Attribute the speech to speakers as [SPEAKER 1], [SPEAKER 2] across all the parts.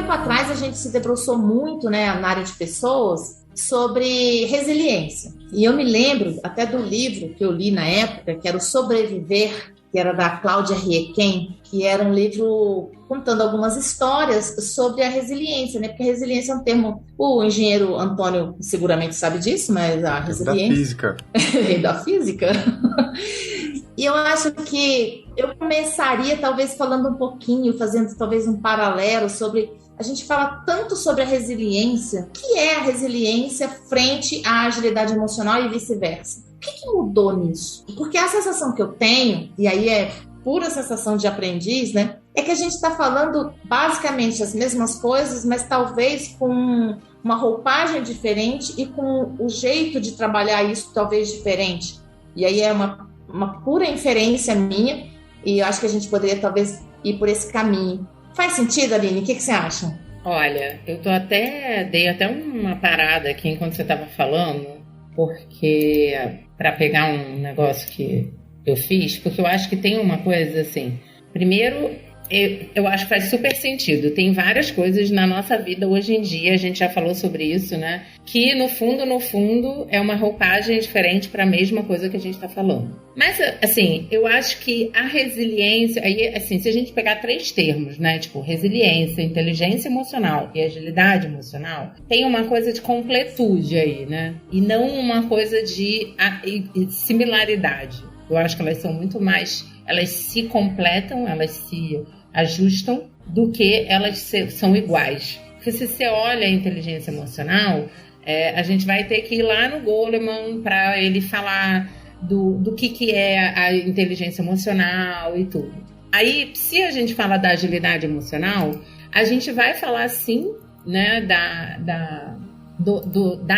[SPEAKER 1] tempo atrás a gente se debruçou muito, né, na área de pessoas, sobre resiliência. E eu me lembro até do livro que eu li na época, que era o Sobreviver, que era da Cláudia Riecken, que era um livro contando algumas histórias sobre a resiliência, né? Porque a resiliência é um termo, o engenheiro Antônio seguramente sabe disso, mas a resiliência...
[SPEAKER 2] Da física.
[SPEAKER 1] Vem da física. E eu acho que eu começaria talvez falando um pouquinho, fazendo talvez um paralelo sobre... A gente fala tanto sobre a resiliência. O que é a resiliência frente à agilidade emocional e vice-versa? O que mudou nisso? Porque a sensação que eu tenho, e aí é pura sensação de aprendiz, né? É que a gente está falando basicamente as mesmas coisas, mas talvez com uma roupagem diferente e com o jeito de trabalhar isso talvez diferente. E aí é uma pura inferência minha, e eu acho que a gente poderia talvez ir por esse caminho. Faz sentido, Aline? O que você acha?
[SPEAKER 3] Olha, eu dei até uma parada aqui enquanto você estava falando, porque para pegar um negócio que eu fiz, porque eu acho que tem uma coisa assim. Primeiro, eu acho que faz super sentido. Tem várias coisas na nossa vida hoje em dia, a gente já falou sobre isso, né? Que no fundo, é uma roupagem diferente para a mesma coisa que a gente está falando. Mas, assim, eu acho que a resiliência, aí, assim, se a gente pegar 3 termos, né? Tipo, resiliência, inteligência emocional e agilidade emocional, tem uma coisa de completude aí, né? E não uma coisa de similaridade. Eu acho que elas são muito mais... Elas se completam, elas se ajustam, do que elas são iguais. Porque se você olha a inteligência emocional, a gente vai ter que ir lá no Goleman para ele falar do que é a inteligência emocional e tudo. Aí, se a gente fala da agilidade emocional, a gente vai falar sim, né, da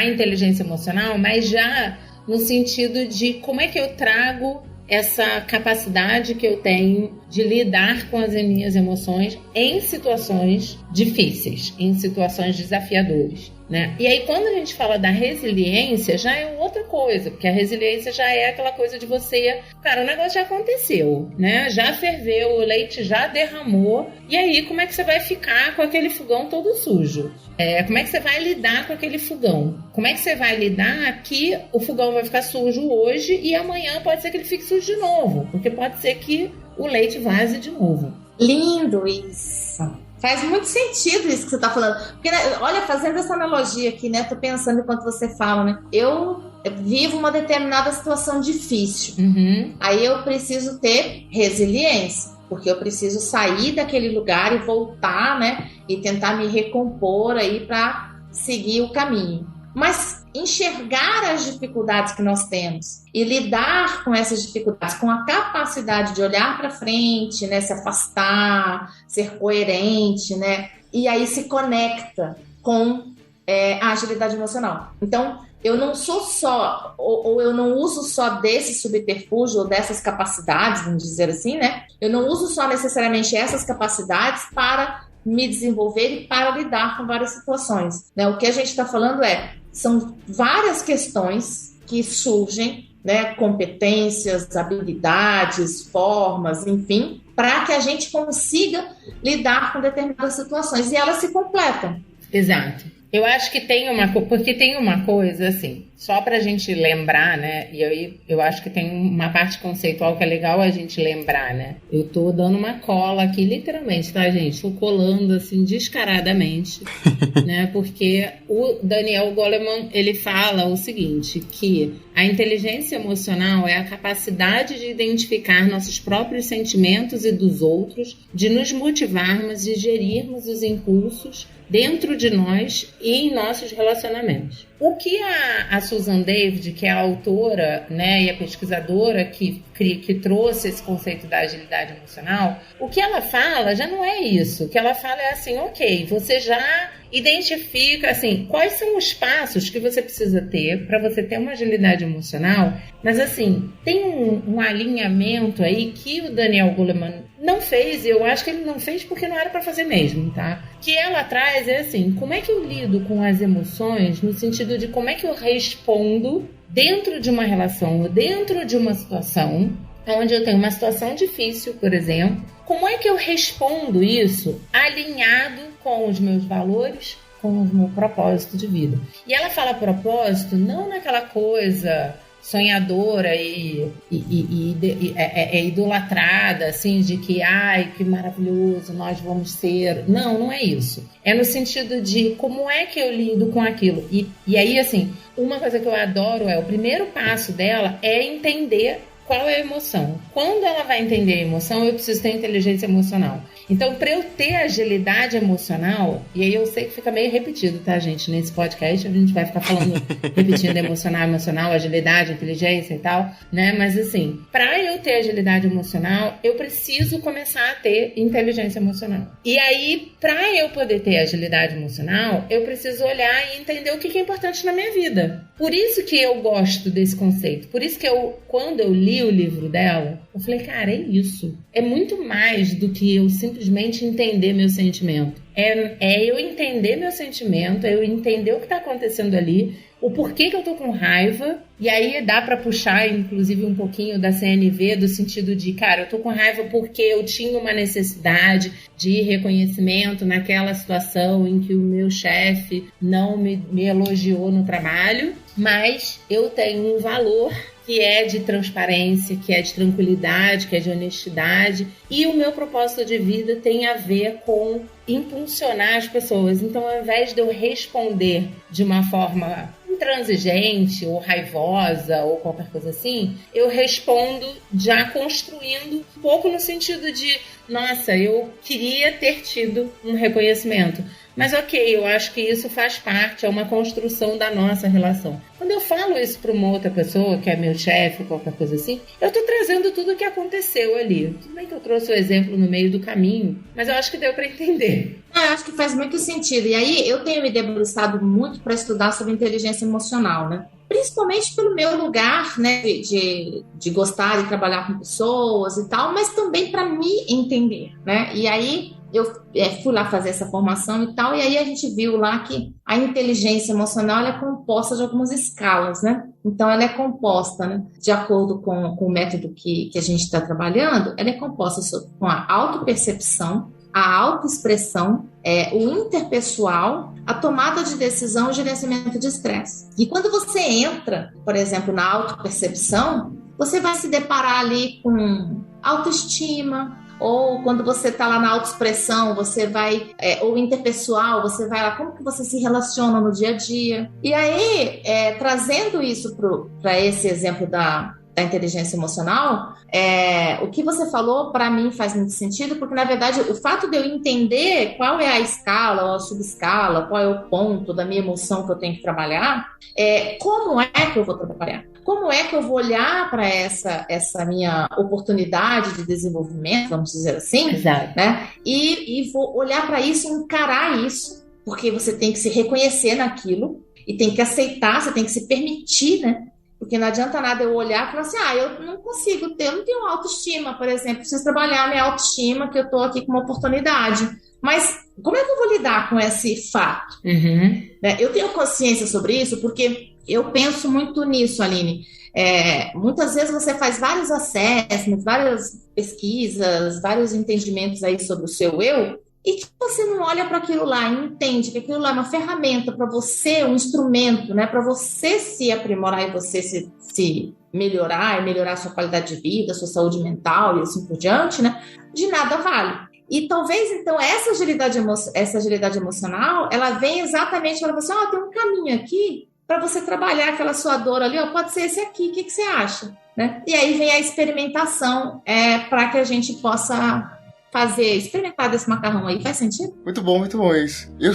[SPEAKER 3] inteligência emocional, mas já no sentido de como é que eu trago essa capacidade que eu tenho de lidar com as minhas emoções em situações difíceis, em situações desafiadoras, né? E aí, quando a gente fala da resiliência, já é outra coisa, porque a resiliência já é aquela coisa de você... Cara, o negócio já aconteceu, né? Já ferveu, o leite já derramou, e aí, como é que você vai ficar com aquele fogão todo sujo? Como é que você vai lidar com aquele fogão? Como é que você vai lidar que o fogão vai ficar sujo hoje e amanhã pode ser que ele fique sujo de novo? Porque pode ser que o leite vaze de novo.
[SPEAKER 1] Lindo isso! Faz muito sentido isso que você está falando. Porque, né, olha, fazendo essa analogia aqui, né? Tô pensando enquanto você fala, né? Eu vivo uma determinada situação difícil.
[SPEAKER 3] Uhum.
[SPEAKER 1] Aí eu preciso ter resiliência. Porque eu preciso sair daquele lugar e voltar, né? E tentar me recompor aí para seguir o caminho. Mas enxergar as dificuldades que nós temos e lidar com essas dificuldades, com a capacidade de olhar para frente, né? Se afastar, ser coerente, né? E aí se conecta com a agilidade emocional. Então, eu não sou só, ou eu não uso só desse subterfúgio ou dessas capacidades, vamos dizer assim, né? Eu não uso só necessariamente essas capacidades para me desenvolver e para lidar com várias situações, né? O que a gente está falando são várias questões que surgem, né? Competências, habilidades, formas, enfim, para que a gente consiga lidar com determinadas situações e elas se completam.
[SPEAKER 3] Exato. Eu acho que porque tem uma coisa assim, só pra gente lembrar, né? E aí eu acho que tem uma parte conceitual que é legal a gente lembrar, né? Eu tô dando uma cola aqui, literalmente, tá, gente? Tô colando assim descaradamente, né? Porque o Daniel Goleman, ele fala o seguinte, que a inteligência emocional é a capacidade de identificar nossos próprios sentimentos e dos outros, de nos motivarmos e gerirmos os impulsos dentro de nós e em nossos relacionamentos. O que a Susan David, que é a autora, né, e a pesquisadora que trouxe esse conceito da agilidade emocional, o que ela fala já não é isso. O que ela fala é assim, ok, você já identifica assim, quais são os passos que você precisa ter para você ter uma agilidade emocional, mas assim, tem um alinhamento aí que o Daniel Goleman não fez, e eu acho que ele não fez porque não era para fazer mesmo, tá? Que ela traz assim, como é que eu lido com as emoções no sentido de como é que eu respondo dentro de uma relação, dentro de uma situação, onde eu tenho uma situação difícil, por exemplo, como é que eu respondo isso alinhado com os meus valores, com o meu propósito de vida? E ela fala propósito não naquela coisa sonhadora e idolatrada, assim, de que, ai, que maravilhoso, nós vamos ser. Não é isso. É no sentido de como é que eu lido com aquilo. E aí, assim, uma coisa que eu adoro o primeiro passo dela é entender qual é a emoção. Quando ela vai entender a emoção, eu preciso ter inteligência emocional. Então, para eu ter agilidade emocional, e aí eu sei que fica meio repetido, tá, gente? Nesse podcast a gente vai ficar falando, repetindo emocional, agilidade, inteligência e tal, né? Mas assim, para eu ter agilidade emocional, eu preciso começar a ter inteligência emocional. E aí, para eu poder ter agilidade emocional, eu preciso olhar e entender o que é importante na minha vida. Por isso que eu gosto desse conceito. Por isso que quando eu li o livro dela, eu falei, cara, é isso. É muito mais do que eu simplesmente entender meu sentimento. É eu entender meu sentimento, é eu entender o que está acontecendo ali, o porquê que eu tô com raiva, e aí dá para puxar, inclusive, um pouquinho da CNV, do sentido de, cara, eu tô com raiva porque eu tinha uma necessidade de reconhecimento naquela situação em que o meu chefe não me elogiou no trabalho, mas eu tenho um valor que é de transparência, que é de tranquilidade, que é de honestidade. E o meu propósito de vida tem a ver com impulsionar as pessoas. Então, ao invés de eu responder de uma forma intransigente ou raivosa ou qualquer coisa assim, eu respondo já construindo um pouco no sentido de, nossa, eu queria ter tido um reconhecimento. Mas ok, eu acho que isso faz parte, é uma construção da nossa relação. Quando eu falo isso para uma outra pessoa, que é meu chefe, qualquer coisa assim, eu estou trazendo tudo o que aconteceu ali. Tudo bem que eu trouxe o exemplo no meio do caminho, mas eu acho que deu para entender.
[SPEAKER 1] Eu acho que faz muito sentido. E aí eu tenho me debruçado muito para estudar sobre inteligência emocional, né? Principalmente pelo meu lugar, né, de gostar de trabalhar com pessoas e tal, mas também para me entender, né? E aí eu fui lá fazer essa formação e tal, e aí a gente viu lá que a inteligência emocional ela é composta de algumas escalas, né? Então ela é composta, né, de acordo com o método que a gente está trabalhando, ela é composta com a autopercepção, a autoexpressão, o interpessoal, a tomada de decisão e o gerenciamento de estresse. E quando você entra, por exemplo, na autopercepção, você vai se deparar ali com autoestima, ou quando você está lá na autoexpressão, você vai, ou interpessoal, você vai lá, como que você se relaciona no dia a dia. E aí, trazendo isso para esse exemplo da inteligência emocional, o que você falou para mim faz muito sentido, porque na verdade o fato de eu entender qual é a escala ou a subescala, qual é o ponto da minha emoção que eu tenho que trabalhar, como é que eu vou trabalhar? Como é que eu vou olhar para essa minha oportunidade de desenvolvimento, vamos dizer assim,
[SPEAKER 3] exato,
[SPEAKER 1] né? E vou olhar para isso, encarar isso, porque você tem que se reconhecer naquilo e tem que aceitar, você tem que se permitir, né? Porque não adianta nada eu olhar e falar assim, eu não consigo ter, eu não tenho autoestima, por exemplo, preciso trabalhar a minha autoestima, que eu estou aqui com uma oportunidade. Mas como é que eu vou lidar com esse fato?
[SPEAKER 3] Uhum.
[SPEAKER 1] Eu tenho consciência sobre isso porque eu penso muito nisso, Aline. Muitas vezes você faz vários assessments, várias pesquisas, vários entendimentos aí sobre o seu eu, e que você não olha para aquilo lá e entende que aquilo lá é uma ferramenta para você, um instrumento, né, para você se aprimorar e você se melhorar e melhorar a sua qualidade de vida, a sua saúde mental e assim por diante, né, de nada vale. E talvez, então, essa agilidade emocional, ela vem exatamente para você, tem um caminho aqui para você trabalhar aquela sua dor ali, pode ser esse aqui, o que você acha? Né? E aí vem a experimentação para que a gente possa experimentar desse macarrão aí, faz sentido?
[SPEAKER 2] Muito bom isso. Eu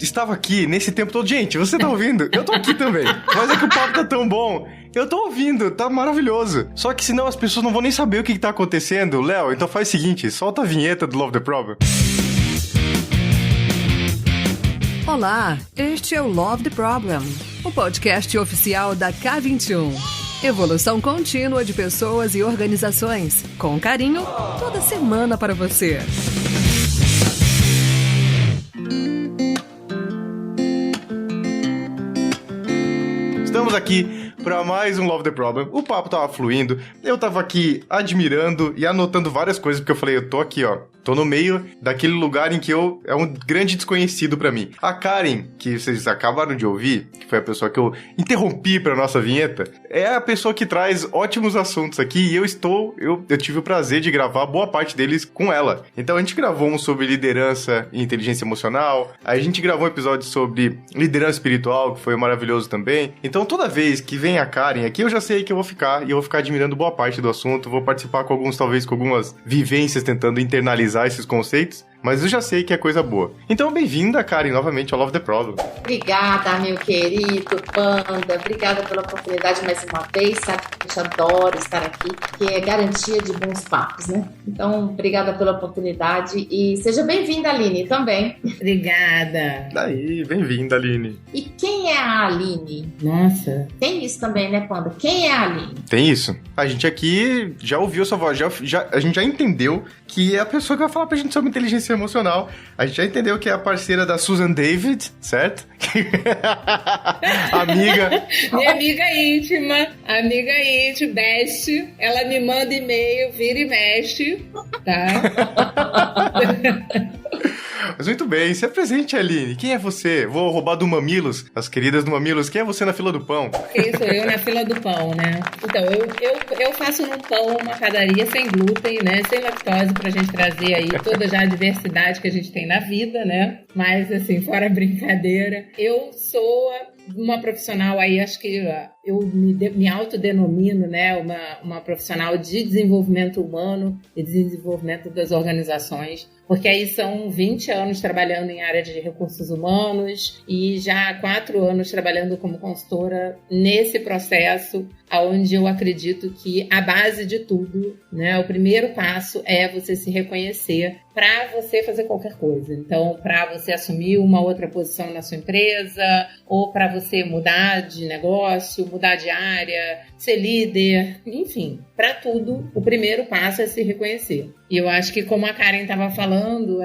[SPEAKER 2] estava aqui nesse tempo todo. Gente, você tá ouvindo? Eu tô aqui também. Mas é que o papo tá tão bom. Eu tô ouvindo, tá maravilhoso. Só que senão as pessoas não vão nem saber o que tá acontecendo. Léo, então faz o seguinte, solta a vinheta do Love the Problem.
[SPEAKER 4] Olá, este é o Love the Problem, o podcast oficial da K21. Evolução contínua de pessoas e organizações, com carinho, toda semana para você.
[SPEAKER 2] Estamos aqui pra mais um Love the Problem. O papo tava fluindo, eu tava aqui admirando e anotando várias coisas, porque eu falei, eu tô aqui, ó. Tô no meio daquele lugar em que é um grande desconhecido pra mim. A Karen, que vocês acabaram de ouvir, que foi a pessoa que eu interrompi pra nossa vinheta, é a pessoa que traz ótimos assuntos aqui e eu tive o prazer de gravar boa parte deles com ela. Então a gente gravou um sobre liderança e inteligência emocional, a gente gravou um episódio sobre liderança espiritual, que foi maravilhoso também. Então toda vez que vem a Karen aqui, eu já sei que eu vou ficar e eu vou ficar admirando boa parte do assunto, vou participar com algumas vivências tentando internalizar esses conceitos, mas eu já sei que é coisa boa. Então, bem-vinda, Karen, novamente ao Love the Problem.
[SPEAKER 1] Obrigada, meu querido Panda. Obrigada pela oportunidade mais uma vez. Sabe que eu adoro estar aqui, que é garantia de bons papos, né? Então, obrigada pela oportunidade e seja bem-vinda, Aline, também.
[SPEAKER 3] Obrigada.
[SPEAKER 2] Daí, bem-vinda, Aline.
[SPEAKER 1] E quem é a Aline?
[SPEAKER 3] Nossa.
[SPEAKER 1] Tem isso também, né, Panda? Quem é a Aline?
[SPEAKER 2] Tem isso. A gente aqui já ouviu sua voz, a gente já entendeu que é a pessoa que vai falar pra gente sobre inteligência emocional. A gente já entendeu que é a parceira da Susan David, certo? Amiga.
[SPEAKER 3] Minha amiga íntima, best. Ela me manda e-mail, vira e mexe, tá?
[SPEAKER 2] Mas muito bem, se apresente, Aline. Quem é você? Vou roubar do Mamilos, as queridas do Mamilos. Quem é você na fila do pão?
[SPEAKER 3] Quem sou eu na fila do pão, né? Então, eu faço num pão uma padaria sem glúten, né? Sem lactose, pra gente trazer aí toda já a diversidade que a gente tem na vida, né? Mas, assim, fora brincadeira, eu sou uma profissional aí, acho que eu me autodenomino, né, uma profissional de desenvolvimento humano e desenvolvimento das organizações, porque aí são 20 anos trabalhando em área de recursos humanos e já há 4 anos trabalhando como consultora nesse processo, onde eu acredito que a base de tudo, né, o primeiro passo é você se reconhecer para você fazer qualquer coisa. Então, para você assumir uma outra posição na sua empresa, ou para você mudar de negócio, mudar de área, ser líder, enfim, para tudo, o primeiro passo é se reconhecer. E eu acho que, como a Karen estava falando,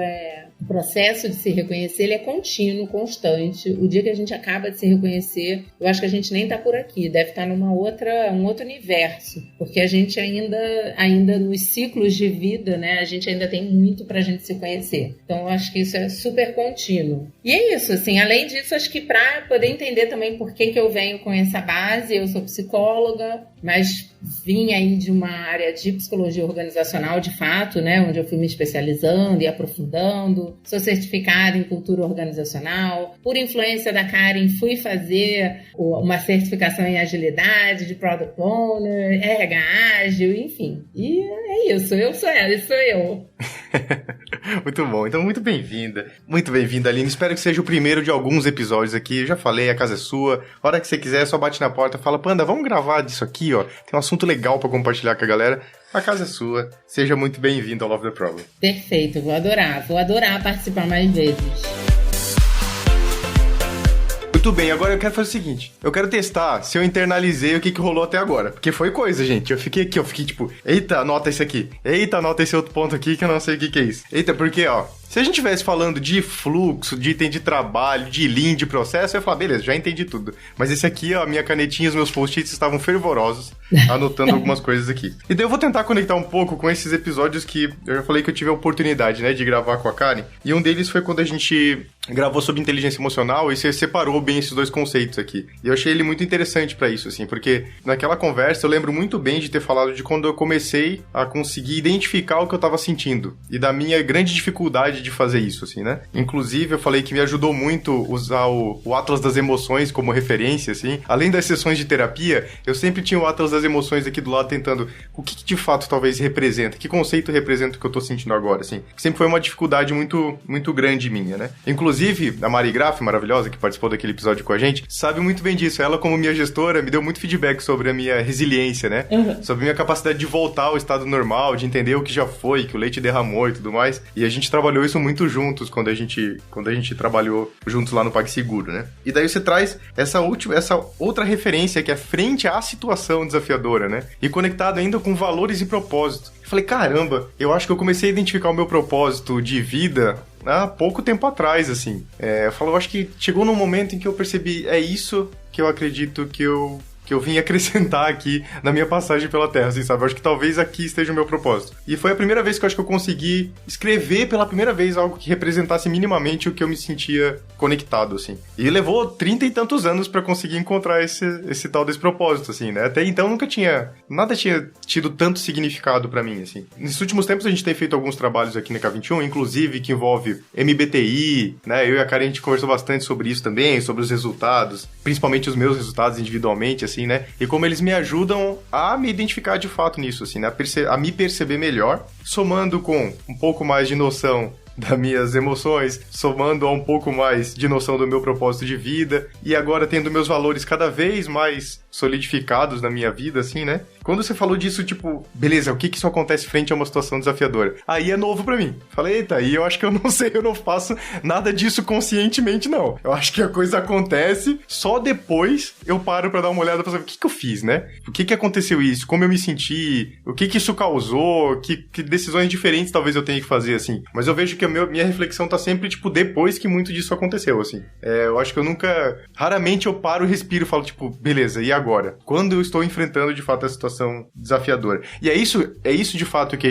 [SPEAKER 3] o processo de se reconhecer ele é contínuo, constante. O dia que a gente acaba de se reconhecer, eu acho que a gente nem está por aqui, deve estar um outro universo, porque a gente ainda nos ciclos de vida, né, a gente ainda tem muito para a gente se conhecer. Então, eu acho que isso é super contínuo. E é isso, assim, além disso, acho que para poder entender também por que eu venho com essa base, eu sou psicóloga, mas vim aí de uma área de psicologia organizacional, de fato, né, onde eu fui me especializando e aprofundando. Sou certificada em cultura organizacional. Por influência da Karen, fui fazer uma certificação em agilidade, de Product Owner, RH ágil, enfim. E é isso, eu sou ela, isso sou eu.
[SPEAKER 2] Muito bom, então muito bem-vinda. Muito bem-vinda, Aline. Espero que seja o primeiro de alguns episódios aqui. Eu já falei, a casa é sua. A hora que você quiser, só bate na porta, fala, Panda, vamos gravar disso aqui, ó. Tem um assunto legal pra compartilhar com a galera. A casa é sua. Seja muito bem-vindo ao Love the Problem.
[SPEAKER 3] Perfeito, vou adorar participar mais vezes.
[SPEAKER 2] Muito bem, agora eu quero fazer o seguinte. Eu quero testar se eu internalizei o que rolou até agora. Porque foi coisa, gente. Eu fiquei tipo, eita, anota esse aqui. Eita, anota esse outro ponto aqui que eu não sei o que é isso. Eita, porque, ó, se a gente estivesse falando de fluxo, de item de trabalho, de lean, de processo, eu ia falar, beleza, já entendi tudo. Mas esse aqui, ó, a minha canetinha, os meus post-its estavam fervorosos, anotando algumas coisas aqui. E daí eu vou tentar conectar um pouco com esses episódios que eu já falei que eu tive a oportunidade, né, de gravar com a Karen. E um deles foi quando a gente gravou sobre inteligência emocional e você separou bem esses dois conceitos aqui. E eu achei ele muito interessante pra isso, assim, porque naquela conversa eu lembro muito bem de ter falado de quando eu comecei a conseguir identificar o que eu tava sentindo e da minha grande dificuldade de fazer isso, assim, né? Inclusive, eu falei que me ajudou muito usar o Atlas das Emoções como referência, assim. Além das sessões de terapia, eu sempre tinha o Atlas das Emoções aqui do lado tentando o que de fato talvez representa, que conceito representa o que eu tô sentindo agora, assim. Que sempre foi uma dificuldade muito, muito grande minha, né? Inclusive, a Mari Graff, maravilhosa, que participou daquele episódio com a gente, sabe muito bem disso. Ela, como minha gestora, me deu muito feedback sobre a minha resiliência, né? Sobre a minha capacidade de voltar ao estado normal, de entender o que já foi, que o leite derramou e tudo mais. E a gente trabalhou isso muito juntos quando a gente trabalhou juntos lá no PagSeguro, né? E daí você traz essa outra referência que é frente à situação desafiadora, né? E conectado ainda com valores e propósitos. Eu falei, caramba, eu acho que eu comecei a identificar o meu propósito de vida há pouco tempo atrás, assim. Eu acho que chegou num momento em que eu percebi, é isso que eu acredito que eu que eu vim acrescentar aqui na minha passagem pela Terra, assim, sabe? Eu acho que talvez aqui esteja o meu propósito. E foi a primeira vez que eu acho que eu consegui escrever pela primeira vez algo que representasse minimamente o que eu me sentia conectado, assim. E levou 30 e tantos anos pra conseguir encontrar esse tal desse propósito, assim, né? Até então nada tinha tido tanto significado pra mim, assim. Nesses últimos tempos a gente tem feito alguns trabalhos aqui na K21, inclusive que envolve MBTI, né? Eu e a Karen, a gente conversou bastante sobre isso também, sobre os resultados, principalmente os meus resultados individualmente, assim, né? E como eles me ajudam a me identificar de fato nisso, assim, né? A me perceber melhor, somando com um pouco mais de noção das minhas emoções, somando a um pouco mais de noção do meu propósito de vida, e agora tendo meus valores cada vez mais solidificados na minha vida, assim, né? Quando você falou disso, tipo, beleza, o que isso acontece frente a uma situação desafiadora? Aí é novo pra mim. Falei, eita, aí eu acho que eu não sei, eu não faço nada disso conscientemente, não. Eu acho que a coisa acontece, só depois eu paro pra dar uma olhada pra saber o que eu fiz, né? O que aconteceu isso? Como eu me senti? O que isso causou? Que decisões diferentes talvez eu tenha que fazer, assim. Mas eu vejo que a minha reflexão tá sempre, tipo, depois que muito disso aconteceu, assim. Eu acho que raramente eu paro, respiro e falo, tipo, beleza, e agora? Quando eu estou enfrentando, de fato, a situação desafiadora. E é isso de fato que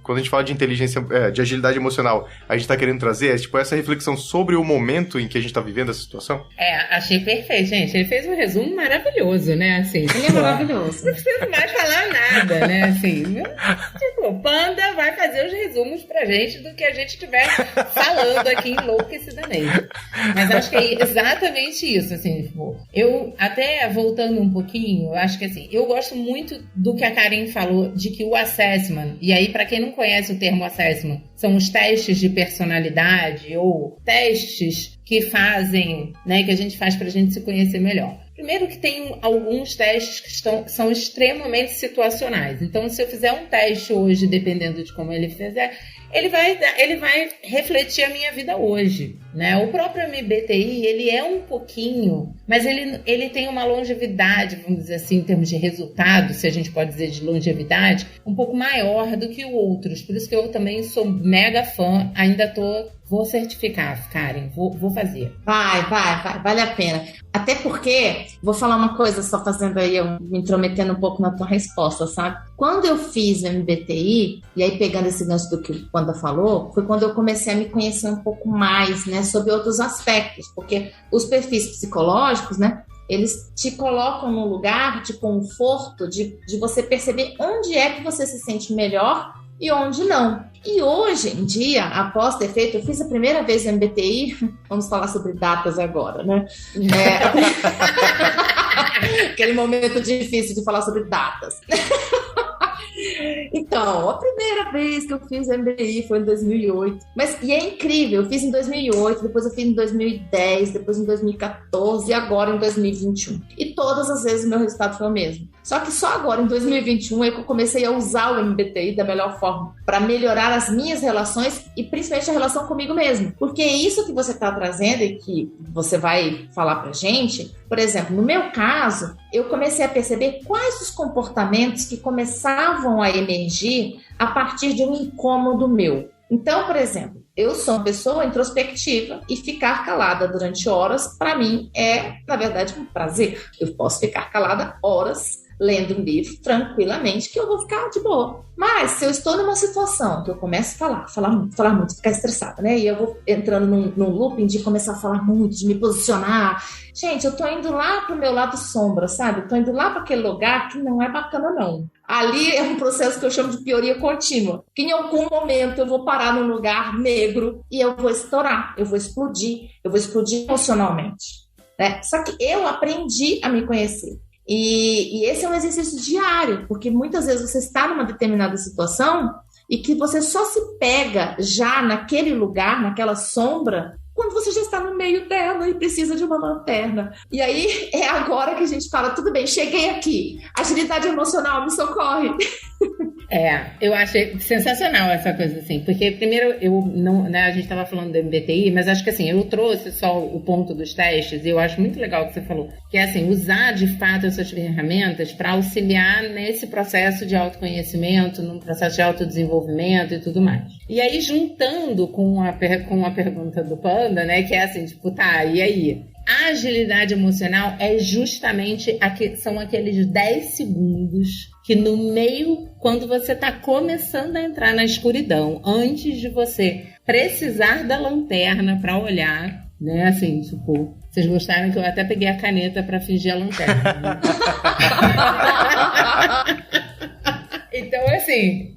[SPEAKER 2] quando a gente fala de inteligência, de agilidade emocional, a gente tá querendo trazer, tipo, essa reflexão sobre o momento em que a gente tá vivendo essa situação?
[SPEAKER 3] Achei perfeito, gente. Ele fez um resumo maravilhoso, né, assim.
[SPEAKER 1] Ele é maravilhoso.
[SPEAKER 3] Não preciso mais falar nada, né, assim. Tipo, o Panda vai fazer os resumos pra gente do que a gente estiver falando aqui enlouquecidamente. Mas acho que é exatamente isso, assim, tipo, eu, até voltando um pouquinho, eu acho que, assim, eu gosto muito do que a Karen falou, de que o assessment, e aí, pra quem não conhece o termo assessment, são os testes de personalidade ou testes que fazem, né, que a gente faz pra gente se conhecer melhor. Primeiro que tem alguns testes que são extremamente situacionais. Então, se eu fizer um teste hoje, dependendo de como ele fizer, ele vai refletir a minha vida hoje, né? O próprio MBTI, ele é um pouquinho, mas ele tem uma longevidade, vamos dizer assim, em termos de resultado, se a gente pode dizer de longevidade, um pouco maior do que outros. Por isso que eu também sou mega fã, vou certificar, Karen, vou fazer.
[SPEAKER 1] Vai, vale a pena. Até porque, vou falar uma coisa, só fazendo aí, eu me intrometendo um pouco na tua resposta, sabe? Quando eu fiz o MBTI, e aí pegando esse gancho do que o Panda falou, foi quando eu comecei a me conhecer um pouco mais, né, sobre outros aspectos, porque os perfis psicológicos, né, eles te colocam num lugar de conforto, de você perceber onde é que você se sente melhor e onde não. E hoje em dia, após ter feito, eu fiz a primeira vez o MBTI, vamos falar sobre datas agora, né? Aquele momento difícil de falar sobre datas. Então, a primeira vez que eu fiz MBTI foi em 2008. E é incrível, eu fiz em 2008, depois eu fiz em 2010, depois em 2014 e agora em 2021. E todas as vezes o meu resultado foi o mesmo. Só que só agora, em 2021, é que eu comecei a usar o MBTI da melhor forma para melhorar as minhas relações e principalmente a relação comigo mesmo. Porque é isso que você está trazendo e que você vai falar pra gente. Por exemplo, no meu caso, eu comecei a perceber quais os comportamentos que começavam a emergir a partir de um incômodo meu. Então, por exemplo, eu sou uma pessoa introspectiva e ficar calada durante horas, para mim, é, na verdade, um prazer. Eu posso ficar calada horas lendo um livro tranquilamente, que eu vou ficar de boa. Mas se eu estou numa situação que eu começo a falar muito, ficar estressada, né? E eu vou entrando num looping de começar a falar muito, de me posicionar. Gente, eu tô indo lá pro meu lado sombra, sabe? Eu tô indo lá para aquele lugar que não é bacana, não. Ali é um processo que eu chamo de pioria contínua. Que em algum momento eu vou parar num lugar negro e eu vou estourar, eu vou explodir emocionalmente, né? Só que eu aprendi a me conhecer. E esse é um exercício diário, porque muitas vezes você está numa determinada situação e que você só se pega já naquele lugar, naquela sombra, quando você já está no meio dela e precisa de uma lanterna. E aí é agora que a gente fala, tudo bem, cheguei aqui, agilidade emocional, me socorre.
[SPEAKER 3] Eu achei sensacional essa coisa, assim, porque primeiro a gente estava falando do MBTI, mas acho que assim, eu trouxe só o ponto dos testes e eu acho muito legal o que você falou, que é assim, usar de fato essas ferramentas para auxiliar nesse processo de autoconhecimento, num processo de autodesenvolvimento e tudo mais. E aí, juntando com a pergunta do Panda, né, que é assim, tipo, tá, e aí? A agilidade emocional é justamente são aqueles 10 segundos que no meio, quando você está começando a entrar na escuridão, antes de você precisar da lanterna para olhar, né? Assim, tipo, vocês gostaram que eu até peguei a caneta para fingir a lanterna. Né? Então, assim,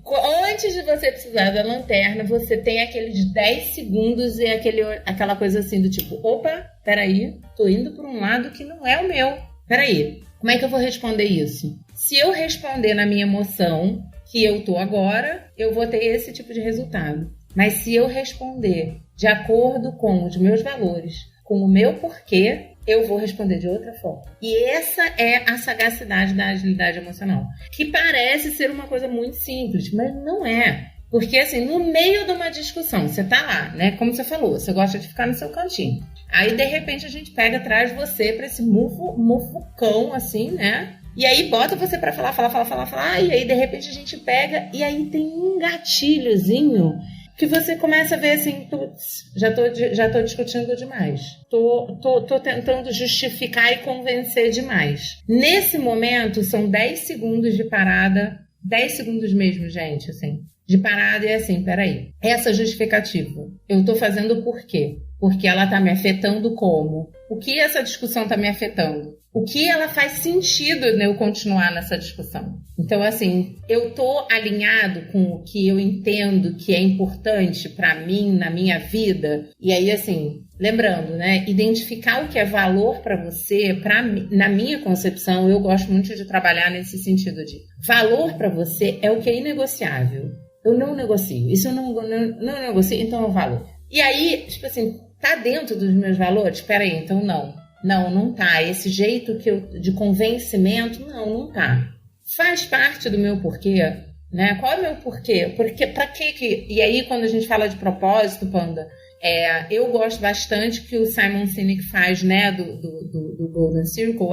[SPEAKER 3] antes de você precisar da lanterna, você tem aqueles 10 segundos e aquela coisa assim do tipo, opa, peraí, tô indo por um lado que não é o meu. Peraí, como é que eu vou responder isso? Se eu responder na minha emoção, que eu tô agora, eu vou ter esse tipo de resultado. Mas se eu responder de acordo com os meus valores, com o meu porquê, eu vou responder de outra forma. E essa é a sagacidade da agilidade emocional, que parece ser uma coisa muito simples, mas não é. Porque, assim, no meio de uma discussão, você tá lá, né? Como você falou, você gosta de ficar no seu cantinho. Aí, de repente, a gente pega atrás de você pra esse mufucão, assim, né? E aí, bota você pra falar. E aí, de repente, a gente pega e aí tem um gatilhozinho que você começa a ver assim, putz, já tô discutindo demais. Tô tentando justificar e convencer demais. Nesse momento, são 10 segundos de parada, 10 segundos mesmo, gente, assim, de parada e assim, peraí. Essa justificativa, eu tô fazendo por quê? Porque ela tá me afetando como? O que essa discussão tá me afetando? O que ela faz sentido eu continuar nessa discussão? Então, assim, eu tô alinhado com o que eu entendo que é importante para mim, na minha vida. E aí, assim, lembrando, né? Identificar o que é valor para você, na minha concepção, eu gosto muito de trabalhar nesse sentido de valor para você é o que é inegociável. Eu não negocio. Isso eu não negocio, então é o valor. E aí, tipo assim, tá dentro dos meus valores? Peraí, então não. Não tá. Esse jeito de convencimento, não tá. Faz parte do meu porquê, né? Qual é o meu porquê? Porque pra que... E aí, quando a gente fala de propósito, Panda, eu gosto bastante que o Simon Sinek faz, né, do Golden Circle,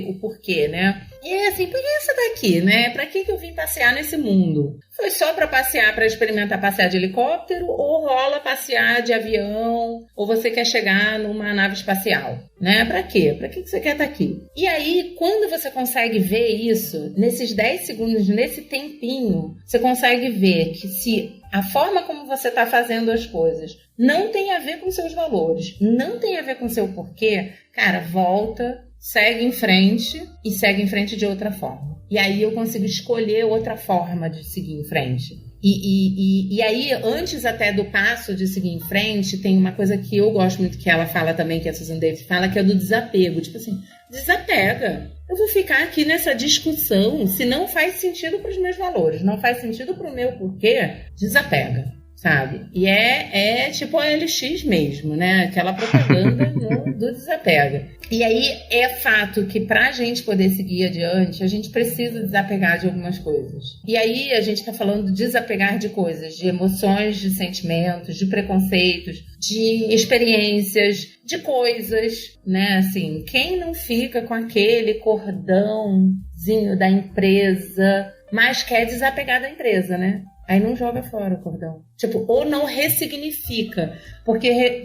[SPEAKER 3] o porquê, né? E é assim, por que você tá aqui, né? Pra que eu vim passear nesse mundo? Foi só pra passear, pra experimentar passear de helicóptero, ou rola passear de avião, ou você quer chegar numa nave espacial, né? Pra quê? Pra que você quer estar aqui? E aí, quando você consegue ver isso, nesses 10 segundos, nesse tempinho, você consegue ver que se a forma como você tá fazendo as coisas não tem a ver com seus valores, não tem a ver com seu porquê, cara, volta, segue em frente e segue em frente de outra forma. E aí eu consigo escolher outra forma de seguir em frente. E aí, antes até do passo de seguir em frente, tem uma coisa que eu gosto muito que ela fala também, que a Susan Davis fala, que é do desapego. Tipo assim, desapega. Eu vou ficar aqui nessa discussão se não faz sentido para os meus valores, não faz sentido para o meu porquê, desapega. Sabe? E é tipo a LX mesmo, né? Aquela propaganda do desapega. E aí é fato que pra gente poder seguir adiante, a gente precisa desapegar de algumas coisas. E aí a gente tá falando de desapegar de coisas, de emoções, de sentimentos, de preconceitos, de experiências, de coisas, né? Assim, quem não fica com aquele cordãozinho da empresa, mas quer desapegar da empresa, né? Aí não joga fora o cordão. Tipo, ou não ressignifica. Porque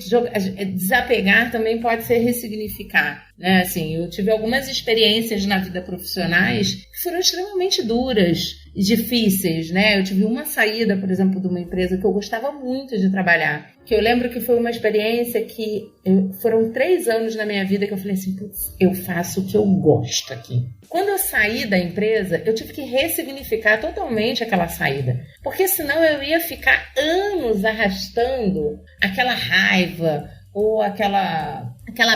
[SPEAKER 3] desapegar também pode ser ressignificar. Né? Assim, eu tive algumas experiências na vida profissionais que foram extremamente duras e difíceis. Né? Eu tive uma saída, por exemplo, de uma empresa que eu gostava muito de trabalhar. Que eu lembro que foi uma experiência que foram 3 anos na minha vida que eu falei assim, putz, eu faço o que eu gosto aqui. Quando eu saí da empresa, eu tive que ressignificar totalmente aquela saída. Porque senão eu ia ficar anos arrastando aquela raiva ou aquela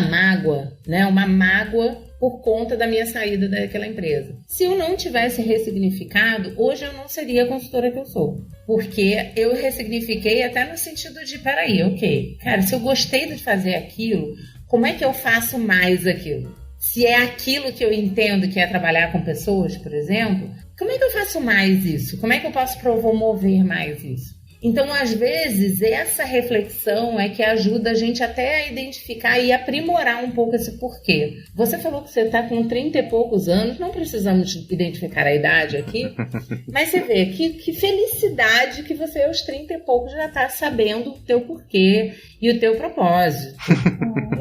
[SPEAKER 3] mágoa, né? Uma mágoa por conta da minha saída daquela empresa. Se eu não tivesse ressignificado, hoje eu não seria a consultora que eu sou. Porque eu ressignifiquei até no sentido de, peraí, ok, cara, se eu gostei de fazer aquilo, como é que eu faço mais aquilo? Se é aquilo que eu entendo que é trabalhar com pessoas, por exemplo, como é que eu faço mais isso? Como é que eu posso promover mais isso? Então, às vezes, essa reflexão é que ajuda a gente até a identificar e aprimorar um pouco esse porquê. Você falou que você está com 30 e poucos anos, não precisamos identificar a idade aqui, mas você vê que felicidade que você aos 30 e poucos já está sabendo o teu porquê e o teu propósito.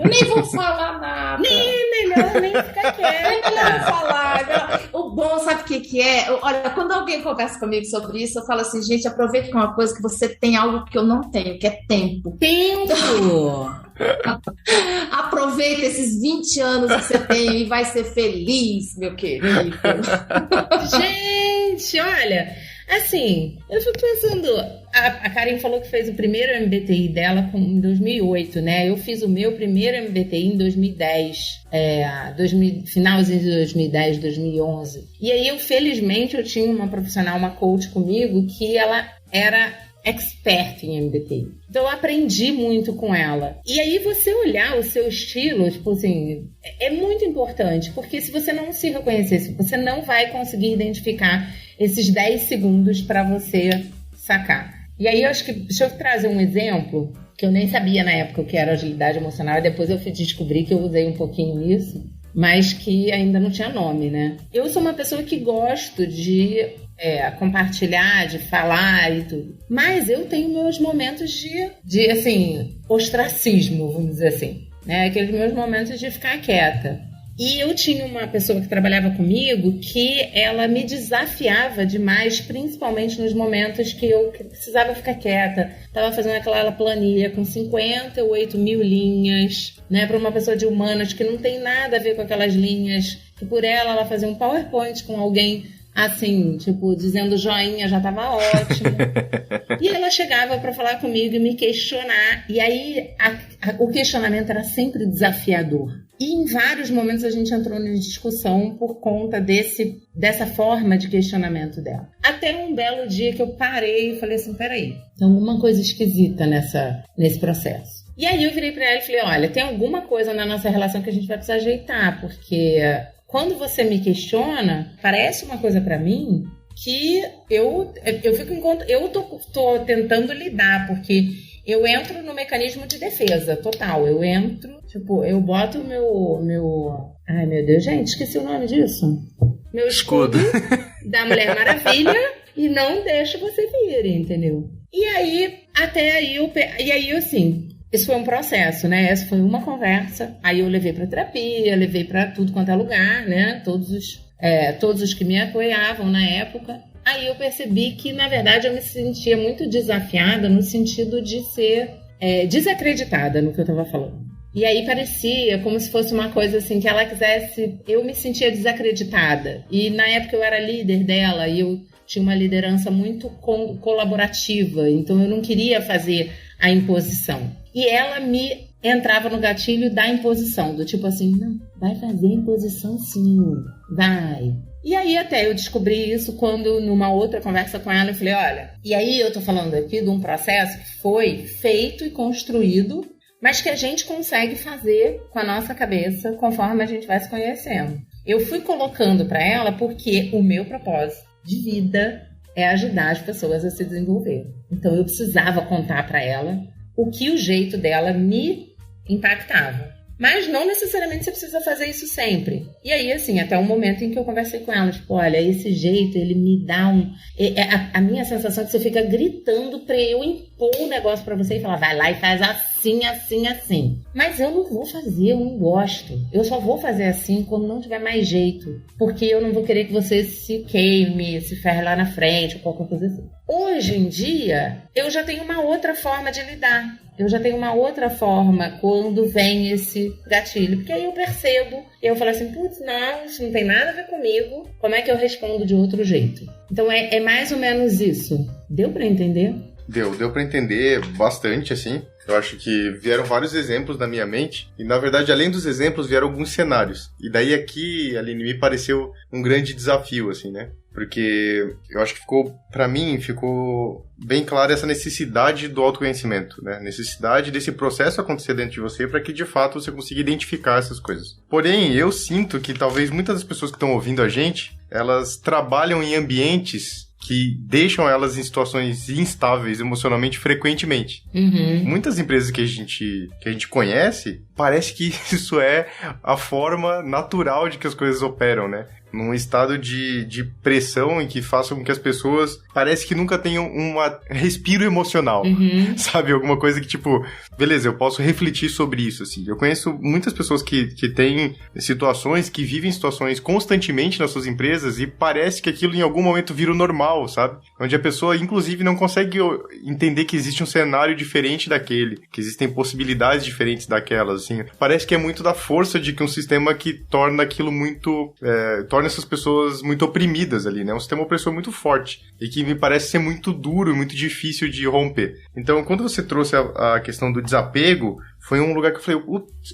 [SPEAKER 1] Eu nem vou falar nada.
[SPEAKER 3] Melhor nem ficar quieta.
[SPEAKER 1] É melhor não falar. O bom, sabe o que é? Olha, quando alguém conversa comigo sobre isso, eu falo assim, gente, aproveite que é uma coisa que você tem algo que eu não tenho, que é tempo.
[SPEAKER 3] Tempo!
[SPEAKER 1] Aproveita esses 20 anos que você tem e vai ser feliz, meu querido.
[SPEAKER 3] Gente, olha, assim, eu fico pensando, a Karen falou que fez o primeiro MBTI dela em 2008, né? Eu fiz o meu primeiro MBTI em 2010, finalzinho de 2010, 2011. E aí, felizmente, eu tinha uma profissional, uma coach comigo, que ela era expert em MBTI. Então eu aprendi muito com ela. E aí você olhar o seu estilo, tipo assim, é muito importante, porque se você não se reconhecer, você não vai conseguir identificar esses 10 segundos para você sacar. E aí eu acho que, deixa eu trazer um exemplo, que eu nem sabia na época o que era agilidade emocional, e depois eu fui descobrir que eu usei um pouquinho isso, mas que ainda não tinha nome, né? Eu sou uma pessoa que gosto de compartilhar, de falar e tudo. Mas eu tenho meus momentos de assim, ostracismo, vamos dizer assim, né? Aqueles meus momentos de ficar quieta. E eu tinha uma pessoa que trabalhava comigo que ela me desafiava demais, principalmente nos momentos que eu precisava ficar quieta. Estava fazendo aquela planilha com 58 mil linhas, né? Para uma pessoa de humanas que não tem nada a ver com aquelas linhas, que por ela fazia um PowerPoint com alguém assim, tipo, dizendo joinha, já tava ótimo. E ela chegava para falar comigo e me questionar. E aí, o questionamento era sempre desafiador. E em vários momentos a gente entrou em discussão por conta dessa forma de questionamento dela. Até um belo dia que eu parei e falei assim, peraí, tem alguma coisa esquisita nesse processo. E aí eu virei para ela e falei, olha, tem alguma coisa na nossa relação que a gente vai precisar ajeitar, porque quando você me questiona, parece uma coisa pra mim que eu tô tentando lidar, porque eu entro no mecanismo de defesa total. Eu entro, tipo, eu boto o meu... Ai, meu Deus, gente, esqueci o nome disso. Meu escudo da Mulher Maravilha e não deixo você vir, entendeu? E aí, assim... Isso foi um processo, né? Essa foi uma conversa. Aí eu levei para terapia, levei para tudo quanto é lugar, né? Todos os que me apoiavam na época. Aí eu percebi que, na verdade, eu me sentia muito desafiada no sentido de ser desacreditada no que eu estava falando. E aí parecia como se fosse uma coisa assim, que ela quisesse... Eu me sentia desacreditada. E na época eu era líder dela e eu tinha uma liderança muito colaborativa. Então eu não queria fazer a imposição. E ela me entrava no gatilho da imposição, do tipo assim, não, vai fazer imposição sim, vai. E aí até eu descobri isso quando, numa outra conversa com ela, eu falei, olha, e aí eu tô falando aqui de um processo que foi feito e construído, mas que a gente consegue fazer com a nossa cabeça conforme a gente vai se conhecendo. Eu fui colocando para ela porque o meu propósito de vida é ajudar as pessoas a se desenvolver. Então eu precisava contar para ela o que o jeito dela me impactava. Mas não necessariamente você precisa fazer isso sempre. E aí, assim, até o momento em que eu conversei com ela, tipo, olha, esse jeito, ele me dá a minha sensação é que você fica gritando pra eu impor um negócio pra você e falar, vai lá e faz assim, assim, assim. Mas eu não vou fazer, eu não gosto. Eu só vou fazer assim quando não tiver mais jeito. Porque eu não vou querer que você se queime, se ferre lá na frente, ou qualquer coisa assim. Hoje em dia, eu já tenho uma outra forma de lidar. Eu já tenho uma outra forma quando vem esse gatilho. Porque aí eu percebo, e eu falo assim, putz, não, isso não tem nada a ver comigo. Como é que eu respondo de outro jeito? Então é mais ou menos isso. Deu pra entender?
[SPEAKER 2] Deu pra entender bastante, assim. Eu acho que vieram vários exemplos na minha mente. E, na verdade, além dos exemplos, vieram alguns cenários. E daí aqui, Aline, me pareceu um grande desafio, assim, né? Porque eu acho que pra mim, ficou bem clara essa necessidade do autoconhecimento, né? Necessidade desse processo acontecer dentro de você para que, de fato, você consiga identificar essas coisas. Porém, eu sinto que talvez muitas das pessoas que estão ouvindo a gente, elas trabalham em ambientes que deixam elas em situações instáveis emocionalmente frequentemente.
[SPEAKER 3] Uhum.
[SPEAKER 2] Muitas empresas que a gente conhece, parece que isso é a forma natural de que as coisas operam, né? num estado de pressão e que faça com que as pessoas parece que nunca tenham um respiro emocional, sabe? Alguma coisa que, tipo, beleza, eu posso refletir sobre isso, assim. Eu conheço muitas pessoas que têm situações, que vivem situações constantemente nas suas empresas e parece que aquilo em algum momento vira o normal, sabe? Onde a pessoa, inclusive, não consegue entender que existe um cenário diferente daquele, que existem possibilidades diferentes daquelas, assim. Parece que é muito da força de que um sistema que torna aquilo muito... torna essas pessoas muito oprimidas ali, né? Um sistema opressor muito forte e que me parece ser muito duro e muito difícil de romper. Então, quando você trouxe a questão do desapego, foi um lugar que eu falei,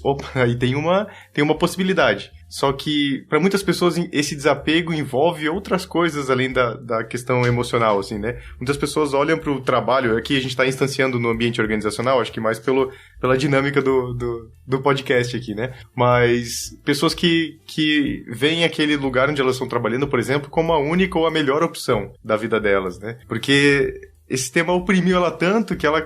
[SPEAKER 2] opa, aí tem uma possibilidade. Só que, para muitas pessoas, esse desapego envolve outras coisas além da questão emocional, assim, né? Muitas pessoas olham para o trabalho, aqui a gente está instanciando no ambiente organizacional, acho que mais pela dinâmica do podcast aqui, né? Mas pessoas que veem aquele lugar onde elas estão trabalhando, por exemplo, como a única ou a melhor opção da vida delas, né? Porque esse tema oprimiu ela tanto que ela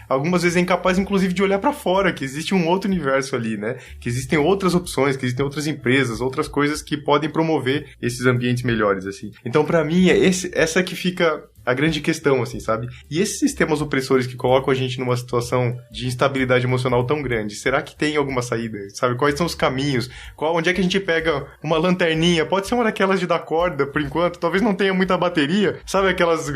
[SPEAKER 2] algumas vezes é incapaz, inclusive, de olhar pra fora, que existe um outro universo ali, né? Que existem outras opções, que existem outras empresas, outras coisas que podem promover esses ambientes melhores, assim. Então, pra mim, essa que fica a grande questão, assim, sabe? E esses sistemas opressores que colocam a gente numa situação de instabilidade emocional tão grande, será que tem alguma saída? Sabe? Quais são os caminhos? Onde é que a gente pega uma lanterninha? Pode ser uma daquelas de dar corda, por enquanto. Talvez não tenha muita bateria. Sabe aquelas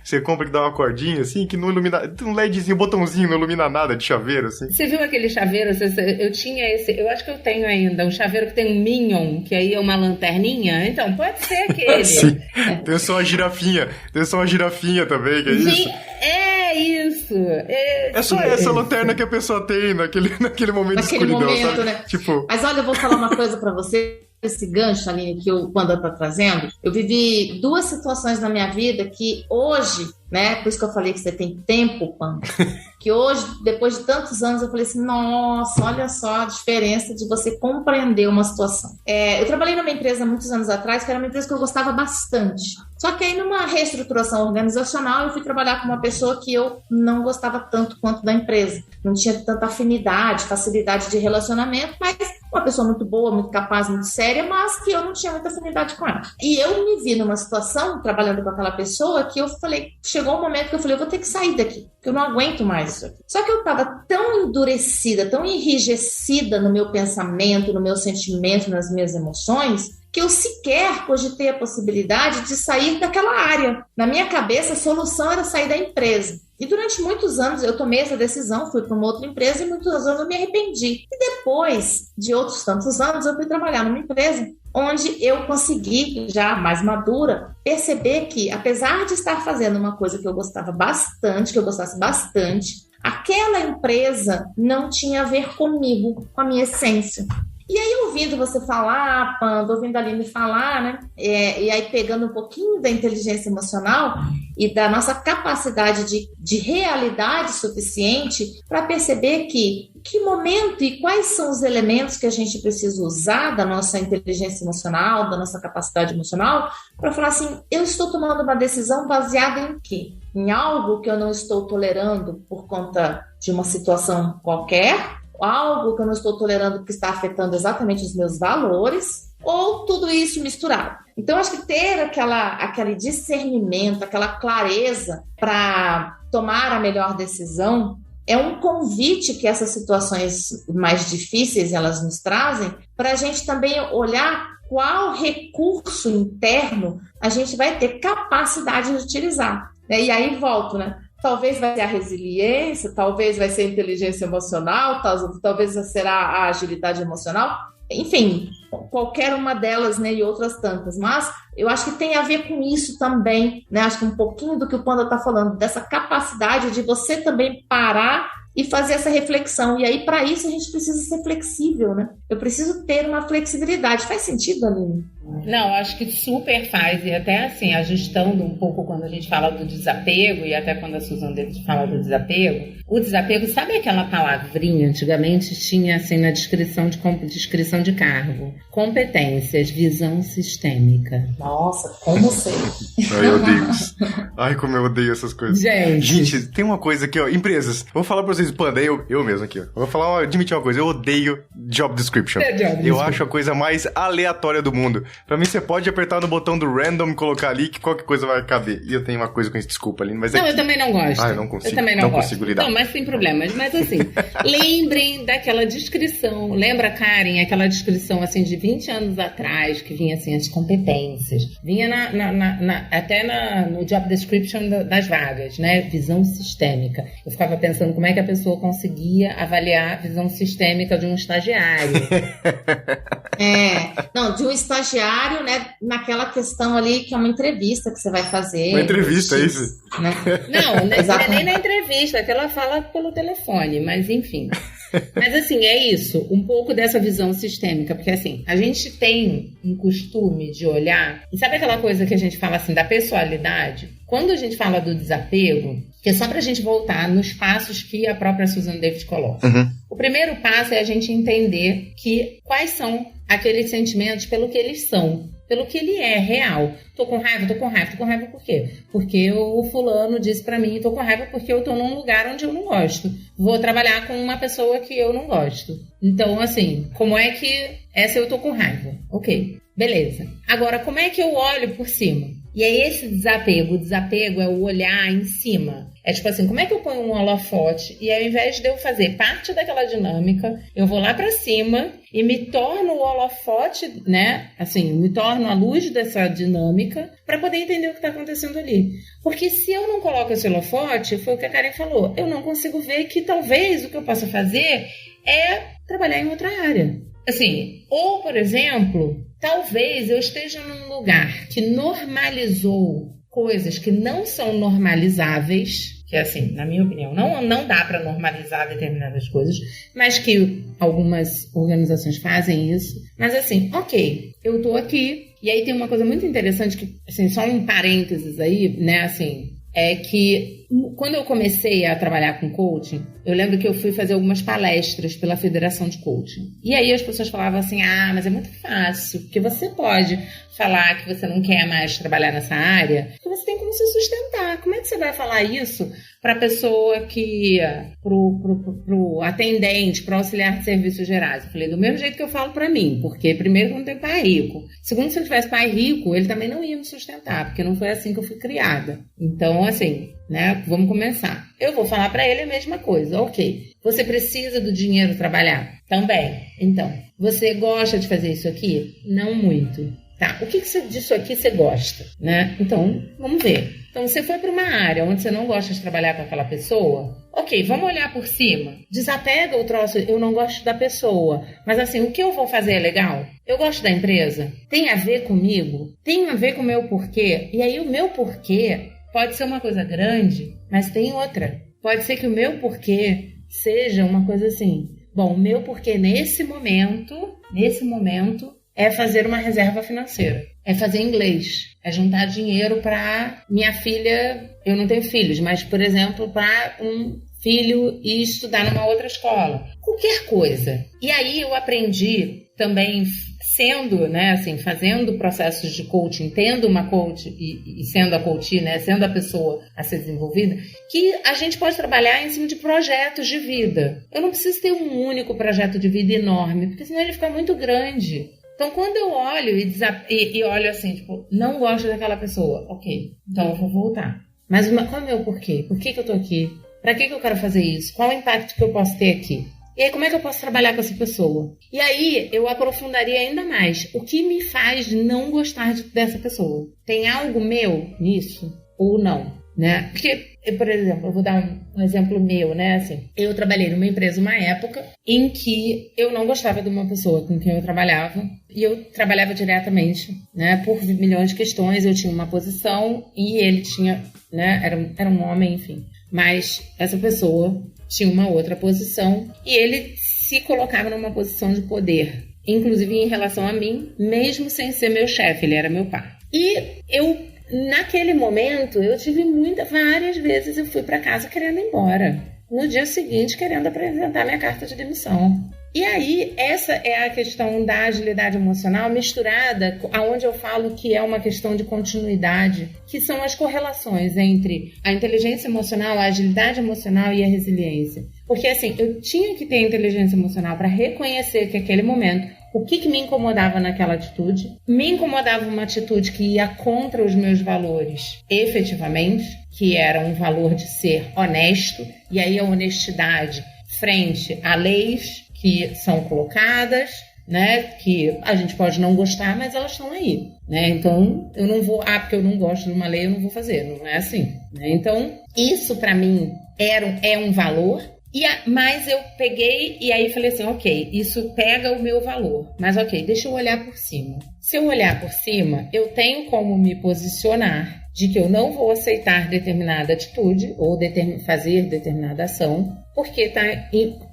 [SPEAKER 2] você compra que dá uma cordinha, assim, que não ilumina... Um LEDzinho, um botãozinho, não ilumina nada, de chaveiro, assim.
[SPEAKER 3] Você viu aquele chaveiro? Eu tinha esse... Eu acho que eu tenho ainda. Um chaveiro que tem um Minion, que aí é uma lanterninha. Então, pode ser aquele.
[SPEAKER 2] Sim. Tem só uma girafinha. Tem só uma girafinha também, que é isso?
[SPEAKER 3] É isso.
[SPEAKER 2] É só essa lanterna que a pessoa tem naquele momento de escuridão,
[SPEAKER 1] momento,
[SPEAKER 2] sabe?
[SPEAKER 1] né?
[SPEAKER 2] Tipo...
[SPEAKER 1] Mas olha, eu vou falar uma coisa pra você. Esse gancho, Aline, que o Panda tá trazendo, eu vivi 2 situações na minha vida que hoje, né, por isso que eu falei que você tem tempo, Panda, que hoje, depois de tantos anos, eu falei assim, nossa, olha só a diferença de você compreender uma situação. Eu trabalhei numa empresa muitos anos atrás, que era uma empresa que eu gostava bastante. Só que aí, numa reestruturação organizacional, eu fui trabalhar com uma pessoa que eu não gostava tanto quanto da empresa. Não tinha tanta afinidade, facilidade de relacionamento, mas uma pessoa muito boa, muito capaz, muito séria, mas que eu não tinha muita afinidade com ela. E eu me vi numa situação, trabalhando com aquela pessoa, que eu falei, chegou um momento que eu falei, eu vou ter que sair daqui, porque eu não aguento mais isso aqui. Só que eu estava tão endurecida, tão enrijecida no meu pensamento, no meu sentimento, nas minhas emoções, que eu sequer cogitei a possibilidade de sair daquela área. Na minha cabeça, a solução era sair da empresa. E durante muitos anos eu tomei essa decisão, fui para uma outra empresa e muitos anos eu me arrependi. E depois de outros tantos anos, eu fui trabalhar numa empresa onde eu consegui, já mais madura, perceber que, apesar de estar fazendo uma coisa que eu gostava bastante, que eu gostasse bastante, aquela empresa não tinha a ver comigo, com a minha essência. E aí, ouvindo você falar, Panda, ouvindo a Aline falar, né? E aí pegando um pouquinho da inteligência emocional e da nossa capacidade de realidade suficiente para perceber que momento e quais são os elementos que a gente precisa usar da nossa inteligência emocional, da nossa capacidade emocional, para falar assim, eu estou tomando uma decisão baseada em quê? Em algo que eu não estou tolerando por conta de uma situação qualquer, algo que eu não estou tolerando que está afetando exatamente os meus valores, ou tudo isso misturado. Então, acho que ter aquele discernimento, aquela clareza para tomar a melhor decisão é um convite que essas situações mais difíceis elas nos trazem para a gente também olhar qual recurso interno a gente vai ter capacidade de utilizar. E aí volto, né? Talvez vai ser a resiliência, talvez vai ser a inteligência emocional, talvez será a agilidade emocional, enfim, qualquer uma delas, né, e outras tantas. Mas eu acho que tem a ver com isso também, né? Acho que um pouquinho do que o Panda está falando, dessa capacidade de você também parar e fazer essa reflexão. E aí, para isso, a gente precisa ser flexível, né? Eu preciso ter uma flexibilidade. Faz sentido, Aline?
[SPEAKER 3] Não, acho que super faz. E até assim, ajustando um pouco quando a gente fala do desapego, e até quando a Suzana fala do desapego, o desapego, sabe aquela palavrinha? Antigamente tinha assim na descrição de cargo. Competências, visão sistêmica.
[SPEAKER 1] Nossa, como sei.
[SPEAKER 2] Ai, eu odeio isso. Ai, como eu odeio essas coisas. Gente, tem uma coisa aqui, ó. Empresas. Vou falar pra vocês, Panda, eu mesmo aqui, ó. Vou admitir uma coisa. Eu odeio job description. Eu acho a coisa mais aleatória do mundo. Pra mim, você pode apertar no botão do random e colocar ali que qualquer coisa vai caber. E eu tenho uma coisa com isso, desculpa, Aline, mas
[SPEAKER 3] não, eu também não gosto.
[SPEAKER 2] Eu não consigo.
[SPEAKER 3] Eu também não gosto.
[SPEAKER 2] Consigo lidar.
[SPEAKER 3] Não, mas sem problemas. Mas assim, lembrem daquela descrição. Lembra, Karen, aquela descrição assim de 20 anos atrás, que vinha assim, as competências. Vinha até no job description das vagas, né? Visão sistêmica. Eu ficava pensando como é que a pessoa conseguia avaliar a visão sistêmica de um estagiário.
[SPEAKER 1] Não, de um estagiário, né, naquela questão ali que é uma entrevista que você vai fazer.
[SPEAKER 2] Uma entrevista, é isso?
[SPEAKER 1] Né?
[SPEAKER 3] Não, nem na entrevista, que ela fala pelo telefone, mas enfim. Mas assim, é isso, um pouco dessa visão sistêmica, porque assim, a gente tem um costume de olhar, e sabe aquela coisa que a gente fala assim, da pessoalidade? Quando a gente fala do desapego, que é só pra gente voltar nos passos que a própria Susan David coloca. O primeiro passo é a gente entender quais são aqueles sentimentos pelo que eles são, pelo que ele é real. Tô com raiva por quê? Porque o fulano disse pra mim, tô com raiva porque eu tô num lugar onde eu não gosto. Vou trabalhar com uma pessoa que eu não gosto. Então, assim, como é que essa eu tô com raiva? Ok, beleza. Agora, como é que eu olho por cima? E é esse desapego. O desapego é o olhar em cima. É tipo assim, como é que eu ponho um holofote e ao invés de eu fazer parte daquela dinâmica, eu vou lá pra cima e me torno o holofote, né? Assim, me torno a luz dessa dinâmica para poder entender o que está acontecendo ali. Porque se eu não coloco esse holofote, foi o que a Karen falou, eu não consigo ver que talvez o que eu possa fazer é trabalhar em outra área. Assim, ou, por exemplo, talvez eu esteja num lugar que normalizou coisas que não são normalizáveis, que assim, na minha opinião, não dá para normalizar determinadas coisas, mas que algumas organizações fazem isso. Mas assim, ok, eu tô aqui, e aí tem uma coisa muito interessante que, assim, só um parênteses aí, né, assim, é que quando eu comecei a trabalhar com coaching, eu lembro que eu fui fazer algumas palestras pela Federação de Coaching. E aí as pessoas falavam assim, mas é muito fácil, porque você pode falar que você não quer mais trabalhar nessa área, porque você tem como se sustentar. Como é que você vai falar isso para a pessoa pro atendente, pro auxiliar de serviços gerais? Eu falei, do mesmo jeito que eu falo para mim, porque primeiro que eu não tenho pai rico. Segundo, se eu tivesse pai rico, ele também não ia me sustentar, porque não foi assim que eu fui criada. Então, assim, né, vamos começar. Eu vou falar para ele a mesma coisa. Ok, você precisa do dinheiro trabalhar? Também. Então, você gosta de fazer isso aqui? Não muito. Tá, o que disso aqui você gosta, né? Então, vamos ver. Então, você foi para uma área onde você não gosta de trabalhar com aquela pessoa? Ok, vamos olhar por cima. Desapega o troço, eu não gosto da pessoa. Mas assim, o que eu vou fazer é legal? Eu gosto da empresa? Tem a ver comigo? Tem a ver com o meu porquê? E aí, o meu porquê pode ser uma coisa grande, mas tem outra. Pode ser que o meu porquê seja uma coisa assim. Bom, o meu porquê nesse momento, é fazer uma reserva financeira. É fazer inglês. É juntar dinheiro para minha filha. Eu não tenho filhos, mas, por exemplo, para um filho ir estudar numa outra escola. Qualquer coisa. E aí eu aprendi também, sendo, né, assim, fazendo processos de coaching, tendo uma coach e sendo a coach, né, sendo a pessoa a ser desenvolvida, que a gente pode trabalhar em cima de projetos de vida. Eu não preciso ter um único projeto de vida enorme, porque senão ele fica muito grande. Então, quando eu olho e olho assim, tipo, não gosto daquela pessoa, ok, então eu vou voltar. Mas qual é o meu porquê? Por que eu tô aqui? Pra que eu quero fazer isso? Qual o impacto que eu posso ter aqui? E aí, como é que eu posso trabalhar com essa pessoa? E aí, eu aprofundaria ainda mais. O que me faz não gostar dessa pessoa? Tem algo meu nisso? Ou não? Né? Porque, por exemplo, eu vou dar um exemplo meu, né? Assim, eu trabalhei numa empresa uma época em que eu não gostava de uma pessoa com quem eu trabalhava. E eu trabalhava diretamente, né? Por milhões de questões, eu tinha uma posição e ele tinha, né? Era um homem, enfim. Mas essa pessoa tinha uma outra posição e ele se colocava numa posição de poder, inclusive em relação a mim, mesmo sem ser meu chefe, ele era meu pai. E eu, naquele momento, eu tive várias vezes eu fui para casa querendo ir embora. No dia seguinte, querendo apresentar minha carta de demissão. E aí, essa é a questão da agilidade emocional misturada, aonde eu falo que é uma questão de continuidade, que são as correlações entre a inteligência emocional, a agilidade emocional e a resiliência. Porque, assim, eu tinha que ter inteligência emocional para reconhecer que aquele momento o que me incomodava naquela atitude. Me incomodava uma atitude que ia contra os meus valores, efetivamente, que era um valor de ser honesto, e aí a honestidade frente a leis que são colocadas, né, que a gente pode não gostar, mas elas estão aí, né? Então, eu não vou, porque eu não gosto de uma lei, eu não vou fazer, não é assim, né? Então, isso para mim é um valor, mas eu peguei e aí falei assim, ok, isso pega o meu valor, mas ok, deixa eu olhar por cima. Se eu olhar por cima, eu tenho como me posicionar de que eu não vou aceitar determinada atitude ou fazer determinada ação, porque está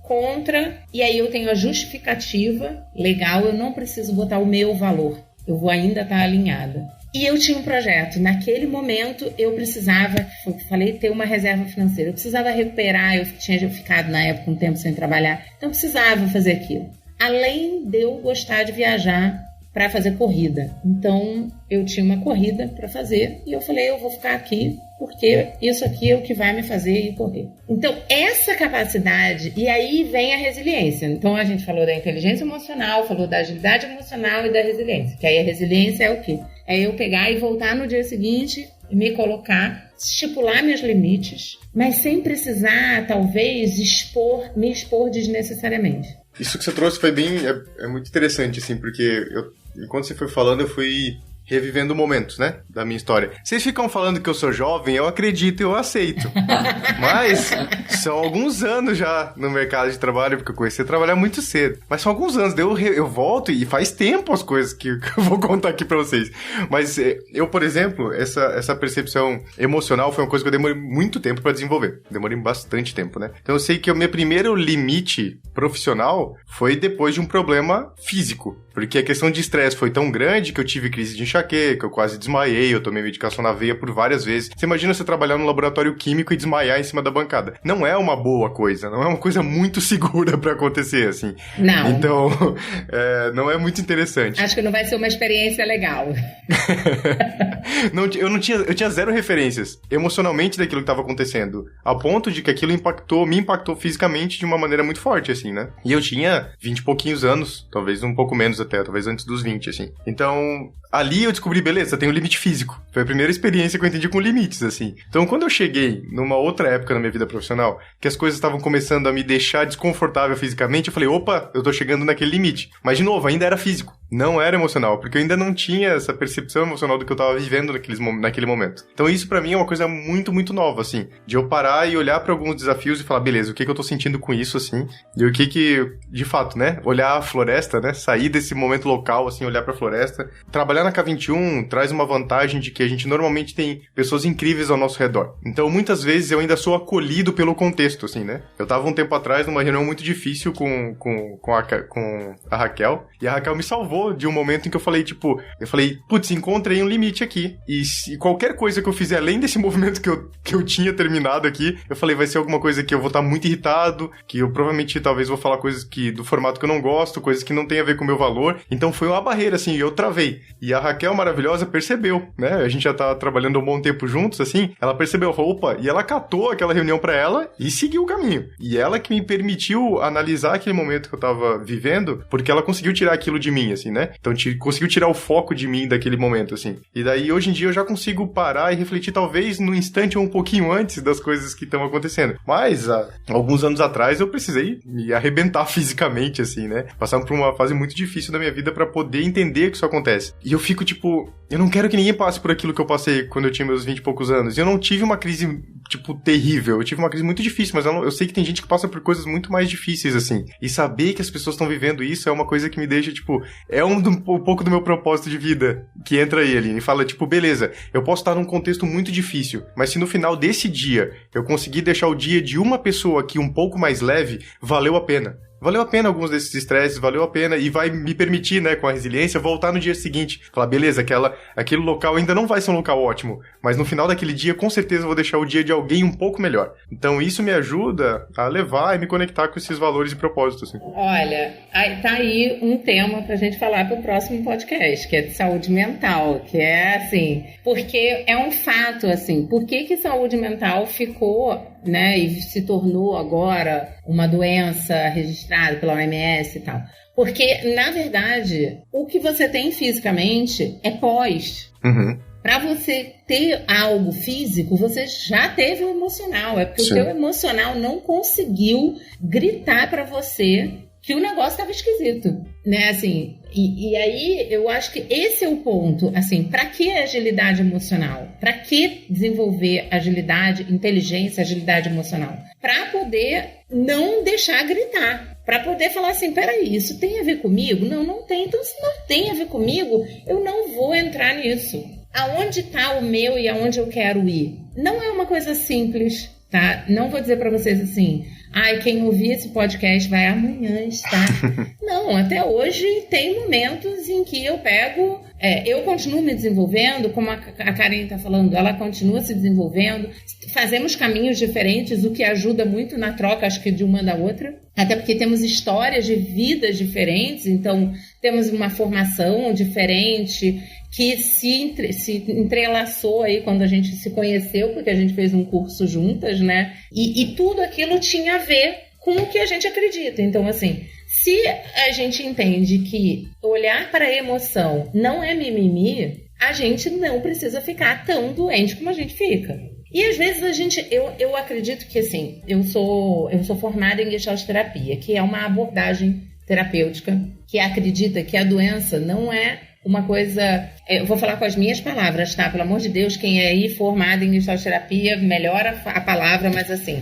[SPEAKER 3] contra, e aí eu tenho a justificativa legal, eu não preciso botar o meu valor, eu vou ainda estar alinhada. E eu tinha um projeto, naquele momento eu precisava, ter uma reserva financeira, eu precisava recuperar, eu tinha ficado na época um tempo sem trabalhar, então eu precisava fazer aquilo. Além de eu gostar de viajar para fazer corrida, então eu tinha uma corrida para fazer e eu falei, eu vou ficar aqui porque isso aqui é o que vai me fazer ir correr. Então essa capacidade, e aí vem a resiliência. Então a gente falou da inteligência emocional, falou da agilidade emocional e da resiliência, que aí a resiliência é o quê? É eu pegar e voltar no dia seguinte e me colocar, estipular meus limites, mas sem precisar, talvez, me expor desnecessariamente.
[SPEAKER 2] Isso que você trouxe foi é muito interessante, assim, porque enquanto você foi falando, eu fui revivendo momentos, né, da minha história. Vocês ficam falando que eu sou jovem, eu acredito, eu aceito. Mas são alguns anos já no mercado de trabalho, porque eu comecei a trabalhar muito cedo. Mas são alguns anos, eu volto e faz tempo as coisas que eu vou contar aqui pra vocês. Mas eu, por exemplo, essa percepção emocional foi uma coisa que eu demorei muito tempo pra desenvolver. Demorei bastante tempo, né? Então eu sei que o meu primeiro limite profissional foi depois de um problema físico. Porque a questão de estresse foi tão grande que eu tive crise de enxaqueca, eu quase desmaiei, eu tomei medicação na veia por várias vezes. Você imagina você trabalhar num laboratório químico e desmaiar em cima da bancada. Não é uma boa coisa, não é uma coisa muito segura pra acontecer, assim.
[SPEAKER 3] Não.
[SPEAKER 2] Então, não é muito interessante.
[SPEAKER 3] Acho que não vai ser uma experiência legal.
[SPEAKER 2] Eu tinha zero referências emocionalmente daquilo que estava acontecendo, ao ponto de que aquilo me impactou fisicamente de uma maneira muito forte, assim, né? E eu tinha 20 e pouquinhos anos, talvez um pouco menos até, talvez antes dos 20, assim. Então, ali eu descobri, beleza, tem um limite físico. Foi a primeira experiência que eu entendi com limites, assim. Então, quando eu cheguei numa outra época na minha vida profissional, que as coisas estavam começando a me deixar desconfortável fisicamente, eu falei, opa, eu tô chegando naquele limite. Mas, de novo, ainda era físico, não era emocional, porque eu ainda não tinha essa percepção emocional do que eu tava vivendo naquele momento. Então, isso pra mim é uma coisa muito, muito nova, assim, de eu parar e olhar pra alguns desafios e falar, beleza, o que eu tô sentindo com isso, assim, e o que, de fato, né, olhar a floresta, né, sair desse momento local, assim, olhar pra floresta. Trabalhar na K21 traz uma vantagem de que a gente normalmente tem pessoas incríveis ao nosso redor. Então, muitas vezes eu ainda sou acolhido pelo contexto, assim, né. Eu tava um tempo atrás numa reunião muito difícil com a Raquel, e a Raquel me salvou de um momento em que eu falei, putz, encontrei um limite aqui, e qualquer coisa que eu fizer além desse movimento que eu tinha terminado aqui, eu falei, vai ser alguma coisa que eu vou estar muito irritado, que eu provavelmente talvez vou falar coisas do formato que eu não gosto, coisas que não tem a ver com o meu valor. Então foi uma barreira, assim, e eu travei. E a Raquel maravilhosa percebeu, né? A gente já tá trabalhando um bom tempo juntos, assim, ela percebeu, falou, opa, e ela catou aquela reunião pra ela e seguiu o caminho. E ela que me permitiu analisar aquele momento que eu tava vivendo, porque ela conseguiu tirar aquilo de mim, assim, né? Então conseguiu tirar o foco de mim daquele momento, assim. E daí, hoje em dia, eu já consigo parar e refletir, talvez, no instante ou um pouquinho antes das coisas que estão acontecendo. Mas, alguns anos atrás, eu precisei me arrebentar fisicamente, assim, né? Passar por uma fase muito difícil da minha vida pra poder entender que isso acontece. E eu fico, eu não quero que ninguém passe por aquilo que eu passei quando eu tinha meus 20 e poucos anos. E eu não tive uma crise, terrível. Eu tive uma crise muito difícil, mas eu sei que tem gente que passa por coisas muito mais difíceis, assim. E saber que as pessoas estão vivendo isso é uma coisa que me deixa, é um pouco do meu propósito de vida que entra aí, Aline. E fala, beleza, eu posso estar num contexto muito difícil, mas se no final desse dia eu conseguir deixar o dia de uma pessoa aqui um pouco mais leve, valeu a pena. Valeu a pena alguns desses estresses, valeu a pena e vai me permitir, né, com a resiliência, voltar no dia seguinte. Falar, beleza, aquele local ainda não vai ser um local ótimo, mas no final daquele dia, com certeza, eu vou deixar o dia de alguém um pouco melhor. Então, isso me ajuda a levar e me conectar com esses valores e propósitos, assim.
[SPEAKER 3] Olha, tá aí um tema pra gente falar pro próximo podcast, que é de saúde mental, que é, assim, porque é um fato, assim, por que saúde mental ficou né, e se tornou agora uma doença registrada pela OMS e tal. Porque, na verdade, o que você tem fisicamente é pós. Para você ter algo físico, você já teve o emocional. É porque o teu emocional não conseguiu gritar para você que o negócio estava esquisito, né? Assim, e aí eu acho que esse é o ponto. Assim, para que agilidade emocional? Para que desenvolver agilidade, inteligência, agilidade emocional? Para poder não deixar gritar. Para poder falar assim, peraí, isso tem a ver comigo? Não, não tem. Então, se não tem a ver comigo, eu não vou entrar nisso. Aonde está o meu e aonde eu quero ir? Não é uma coisa simples, tá? Não vou dizer para vocês assim, quem ouvir esse podcast vai amanhã estar. Não, até hoje tem momentos em que eu pego, eu continuo me desenvolvendo, como a Karen está falando, ela continua se desenvolvendo, fazemos caminhos diferentes, o que ajuda muito na troca, acho que de uma da outra, até porque temos histórias de vidas diferentes, então temos uma formação diferente, que se entrelaçou aí quando a gente se conheceu, porque a gente fez um curso juntas, né? E tudo aquilo tinha a ver com o que a gente acredita. Então, assim, se a gente entende que olhar para a emoção não é mimimi, a gente não precisa ficar tão doente como a gente fica. E às vezes eu acredito que, assim, eu sou formada em Gestalt terapia, que é uma abordagem terapêutica que acredita que a doença não é uma coisa... Eu vou falar com as minhas palavras, tá? Pelo amor de Deus, quem é aí formado em Gestalt terapia, melhora a palavra, mas assim...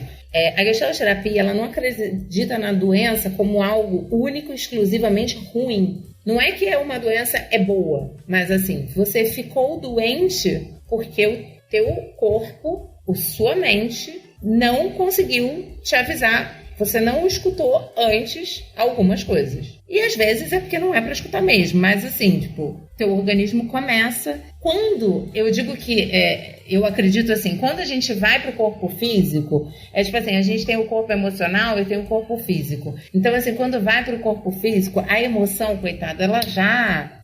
[SPEAKER 3] a Gestalt terapia, ela não acredita na doença como algo único, exclusivamente ruim. Não é que uma doença é boa, mas assim, você ficou doente porque o teu corpo, a sua mente, não conseguiu te avisar. Você não escutou antes algumas coisas. E às vezes é porque não é para escutar mesmo. Mas assim, tipo, teu organismo começa... Quando eu digo que... eu acredito assim, quando a gente vai pro corpo físico, é tipo assim, a gente tem o corpo emocional e tem o corpo físico. Então assim, quando vai pro corpo físico, a emoção, coitada, ela já...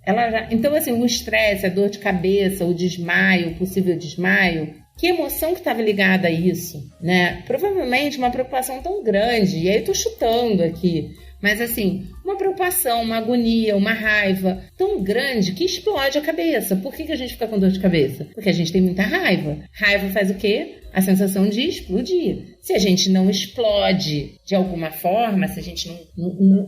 [SPEAKER 3] Então assim, o estresse, a dor de cabeça, o desmaio, o possível desmaio... Que emoção que estava ligada a isso, né? Provavelmente uma preocupação tão grande, e aí eu tô chutando aqui, mas assim, uma preocupação, uma agonia, uma raiva tão grande que explode a cabeça. Por que a gente fica com dor de cabeça? Porque a gente tem muita raiva. Raiva faz o quê? A sensação de explodir. Se a gente não explode de alguma forma, se a gente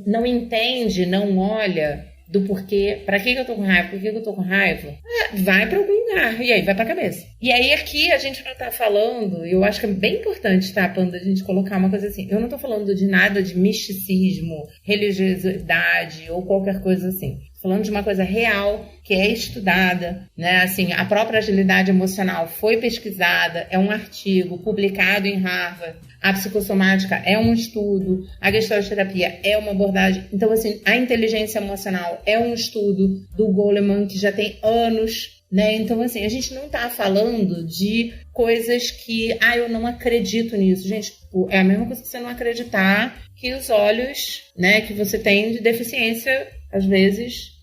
[SPEAKER 3] não entende, não olha... do porquê, pra que eu tô com raiva, por que eu tô com raiva, vai pra algum lugar, e aí vai pra cabeça. E aí aqui a gente não tá falando, eu acho que é bem importante, tá, Panda, a gente colocar uma coisa assim, eu não tô falando de nada de misticismo, religiosidade ou qualquer coisa assim. Falando de uma coisa real, que é estudada, né? Assim, a própria agilidade emocional foi pesquisada, é um artigo publicado em Harvard, a psicossomática é um estudo, a Gestalt terapia é uma abordagem. Então, assim, a inteligência emocional é um estudo do Goleman, que já tem anos, né? Então, assim, a gente não está falando de coisas que, eu não acredito nisso. Gente, é a mesma coisa que você não acreditar que os olhos, né, que você tem de deficiência, às vezes...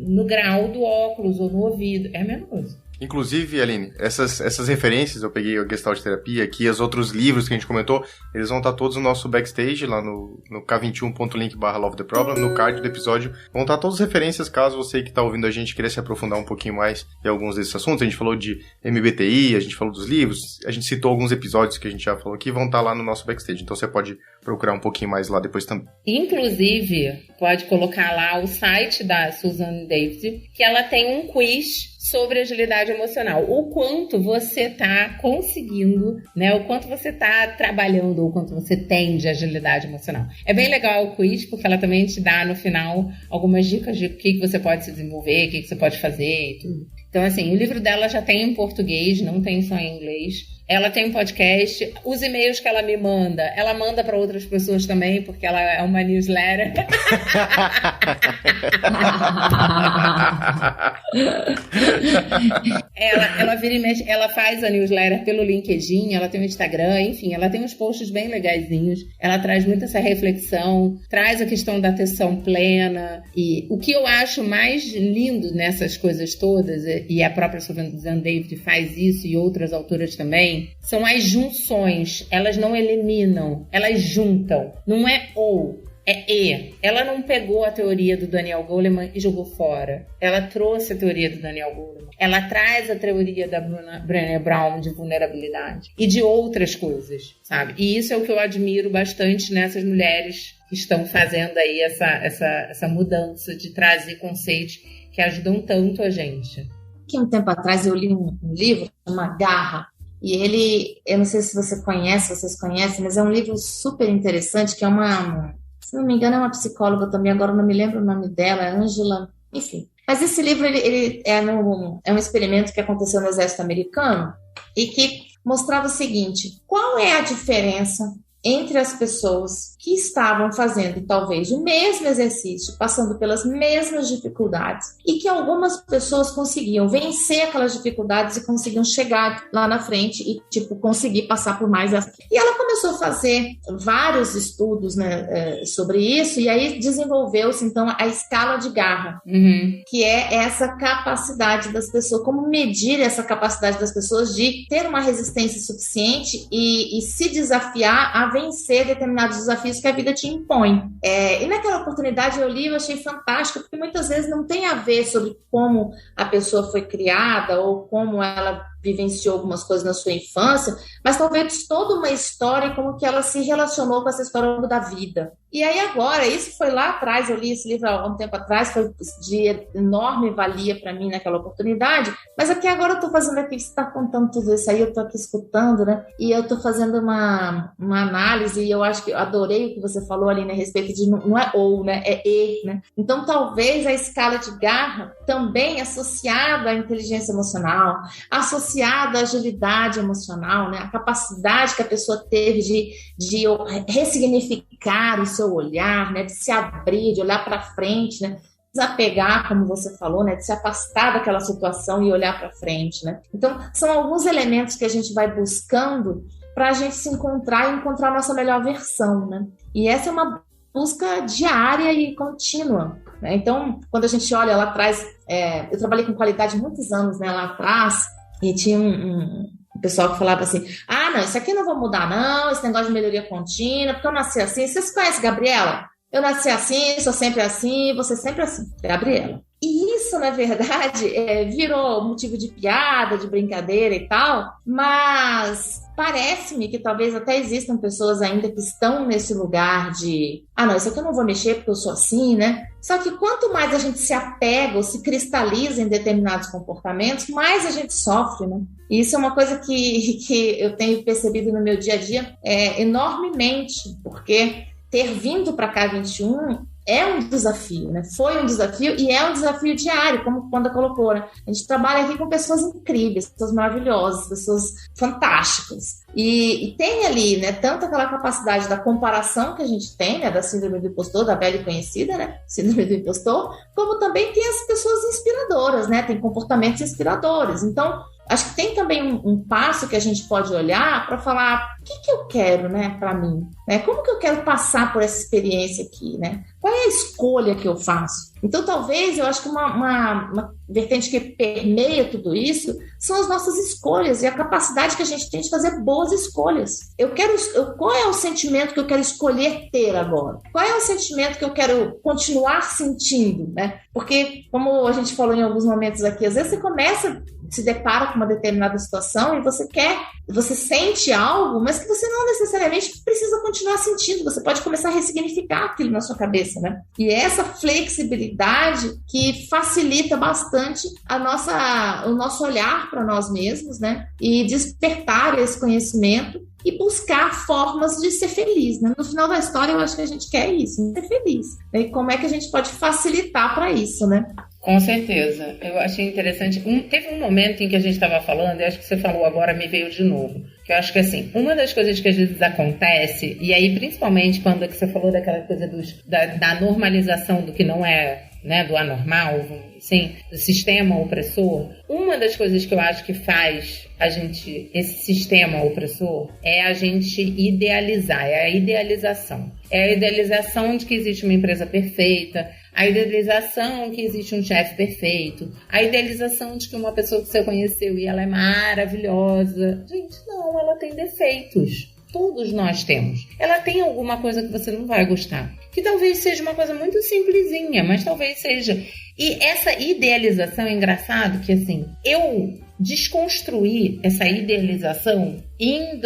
[SPEAKER 3] no grau do óculos ou no ouvido, é a mesma coisa.
[SPEAKER 2] Inclusive, Aline, essas referências, eu peguei a Gestalt terapia aqui, os outros livros que a gente comentou, eles vão estar todos no nosso backstage, lá no k21.link/Love the Problem, no card do episódio, vão estar todas as referências, caso você que está ouvindo a gente queira se aprofundar um pouquinho mais em alguns desses assuntos. A gente falou de MBTI, a gente falou dos livros, a gente citou alguns episódios que a gente já falou aqui, vão estar lá no nosso backstage, então você pode procurar um pouquinho mais lá depois também.
[SPEAKER 3] Inclusive, pode colocar lá o site da Susan David, que ela tem um quiz sobre agilidade emocional. O quanto você está conseguindo, né? O quanto você está trabalhando, o quanto você tem de agilidade emocional. É bem legal o quiz, porque ela também te dá no final algumas dicas de o que você pode se desenvolver, o que você pode fazer e tudo. Então, assim, o livro dela já tem em português, não tem só em inglês. Ela tem um podcast. Os e-mails que ela me manda, ela manda para outras pessoas também, porque ela é uma newsletter. ela vira e mexe, ela faz a newsletter pelo LinkedIn, ela tem um Instagram, enfim, ela tem uns posts bem legaizinhos. Ela traz muito essa reflexão, traz a questão da atenção plena. E o que eu acho mais lindo nessas coisas todas, e a própria Suzanne David faz isso, e outras autoras também, são as junções. Elas não eliminam, elas juntam. Não é ou, é e. Ela não pegou a teoria do Daniel Goleman e jogou fora. Ela trouxe a teoria do Daniel Goleman. Ela traz a teoria da Brené Brown de vulnerabilidade e de outras coisas, sabe? E isso é o que eu admiro bastante nessas mulheres que estão fazendo aí essa mudança de trazer conceitos que ajudam tanto a gente.
[SPEAKER 1] Aqui um tempo atrás eu li um livro, uma Garra, e ele, eu não sei se vocês conhecem, mas é um livro super interessante, que é se não me engano, é uma psicóloga também, agora não me lembro o nome dela, é Angela, enfim. Mas esse livro ele é um experimento que aconteceu no exército americano e que mostrava o seguinte: qual é a diferença entre as pessoas que estavam fazendo talvez o mesmo exercício, passando pelas mesmas dificuldades, e que algumas pessoas conseguiam vencer aquelas dificuldades e conseguiam chegar lá na frente e, conseguir passar por mais. E ela começou a fazer vários estudos, né, sobre isso, e aí desenvolveu-se, então, a escala de Garra, que é essa capacidade das pessoas, como medir essa capacidade das pessoas de ter uma resistência suficiente e se desafiar a vencer determinados desafios que a vida te impõe. E naquela oportunidade eu achei fantástico, porque muitas vezes não tem a ver sobre como a pessoa foi criada ou como ela vivenciou algumas coisas na sua infância, mas talvez toda uma história, como que ela se relacionou com essa história ao longo da vida. E aí agora, isso foi lá atrás, eu li esse livro há um tempo atrás, foi de enorme valia para mim naquela oportunidade, mas aqui agora eu estou fazendo aqui, você está contando tudo isso aí, eu estou aqui escutando, né, e eu estou fazendo uma análise, e eu acho que eu adorei o que você falou ali, né, a respeito de, não é ou, né, é e, né, então talvez a escala de Garra também associada à inteligência emocional, associada à agilidade emocional, né, a capacidade que a pessoa teve de ressignificar o seu olhar, né, de se abrir, de olhar para frente, né, desapegar, como você falou, né, de se afastar daquela situação e olhar para frente, né. Então, são alguns elementos que a gente vai buscando para a gente se encontrar e encontrar a nossa melhor versão, né. E essa é uma busca diária e contínua, né. Então, quando a gente olha lá atrás, eu trabalhei com qualidade muitos anos, né, lá atrás, e tinha um pessoal que falava assim, não, isso aqui não vou mudar não, esse negócio de melhoria contínua, porque eu nasci assim. Vocês conhecem Gabriela? Eu nasci assim, sou sempre assim, você sempre assim. Gabriela. E isso, na verdade, virou motivo de piada, de brincadeira e tal, mas parece-me que talvez até existam pessoas ainda que estão nesse lugar de não, isso aqui eu não vou mexer porque eu sou assim, né? Só que quanto mais a gente se apega ou se cristaliza em determinados comportamentos, mais a gente sofre, né? E isso é uma coisa que eu tenho percebido no meu dia a dia enormemente, porque ter vindo para a K21 é um desafio, né? Foi um desafio e é um desafio diário, como o Panda colocou, né? A gente trabalha aqui com pessoas incríveis, pessoas maravilhosas, pessoas fantásticas. E tem ali, né, tanto aquela capacidade da comparação que a gente tem, né, da síndrome do impostor, da velha e conhecida, né, síndrome do impostor, como também tem as pessoas inspiradoras, né, tem comportamentos inspiradores. Então, acho que tem também um passo que a gente pode olhar para falar o que eu quero, né, para mim, né? Como que eu quero passar por essa experiência aqui, né? Qual é a escolha que eu faço? Então, talvez, eu acho que uma vertente que permeia tudo isso são as nossas escolhas e a capacidade que a gente tem de fazer boas escolhas. Qual é o sentimento que eu quero escolher ter agora? Qual é o sentimento que eu quero continuar sentindo, né? Porque, como a gente falou em alguns momentos aqui, às vezes você se depara com uma determinada situação e você sente algo, mas que você não necessariamente precisa continuar sentindo, você pode começar a ressignificar aquilo na sua cabeça, né? E essa flexibilidade que facilita bastante o nosso olhar para nós mesmos, né? E despertar esse conhecimento e buscar formas de ser feliz, né? No final da história, eu acho que a gente quer isso, ser feliz. E como é que a gente pode facilitar para isso, né?
[SPEAKER 3] Com certeza. Eu achei interessante. Teve um momento em que a gente estava falando, e acho que você falou agora, me veio de novo. Que eu acho que, assim, uma das coisas que às vezes acontece, e aí principalmente quando você falou daquela coisa da normalização do que não é né, do anormal, assim, do sistema opressor, uma das coisas que eu acho que faz esse sistema opressor é a gente idealizar, é a idealização. É a idealização de que existe uma empresa perfeita, a idealização que existe um chefe perfeito, a idealização de que uma pessoa que você conheceu e ela é maravilhosa. Gente, não, ela tem defeitos. Todos nós temos. Ela tem alguma coisa que você não vai gostar. Que talvez seja uma coisa muito simplesinha, mas talvez seja. E essa idealização é engraçado que, assim, eu desconstruí essa idealização em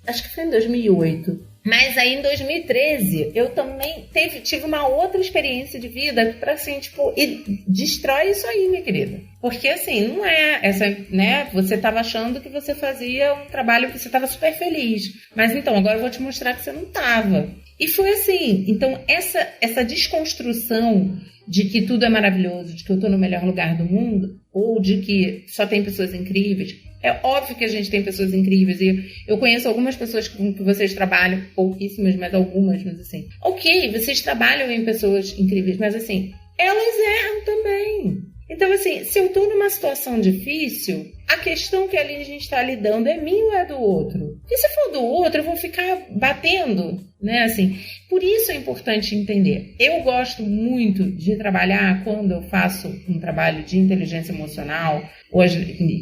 [SPEAKER 3] acho que foi em 2008. Mas aí em 2013 eu também tive uma outra experiência de vida para assim, tipo, e destrói isso aí, minha querida. Porque assim, não é essa, né? Você estava achando que você fazia um trabalho que você estava super feliz. Mas então, agora eu vou te mostrar que você não estava. E foi assim. Então, essa desconstrução de que tudo é maravilhoso, de que eu estou no melhor lugar do mundo, ou de que só tem pessoas incríveis. É óbvio que a gente tem pessoas incríveis, e eu conheço algumas pessoas com que vocês trabalham, pouquíssimas, mas algumas, mas assim, ok, vocês trabalham em pessoas incríveis, mas assim, elas erram também. Então, assim, se eu tô numa situação difícil, a questão que ali a gente está lidando é minha ou é do outro? E se for do outro, eu vou ficar batendo, né? Assim, por isso é importante entender. Eu gosto muito de trabalhar quando eu faço um trabalho de inteligência emocional,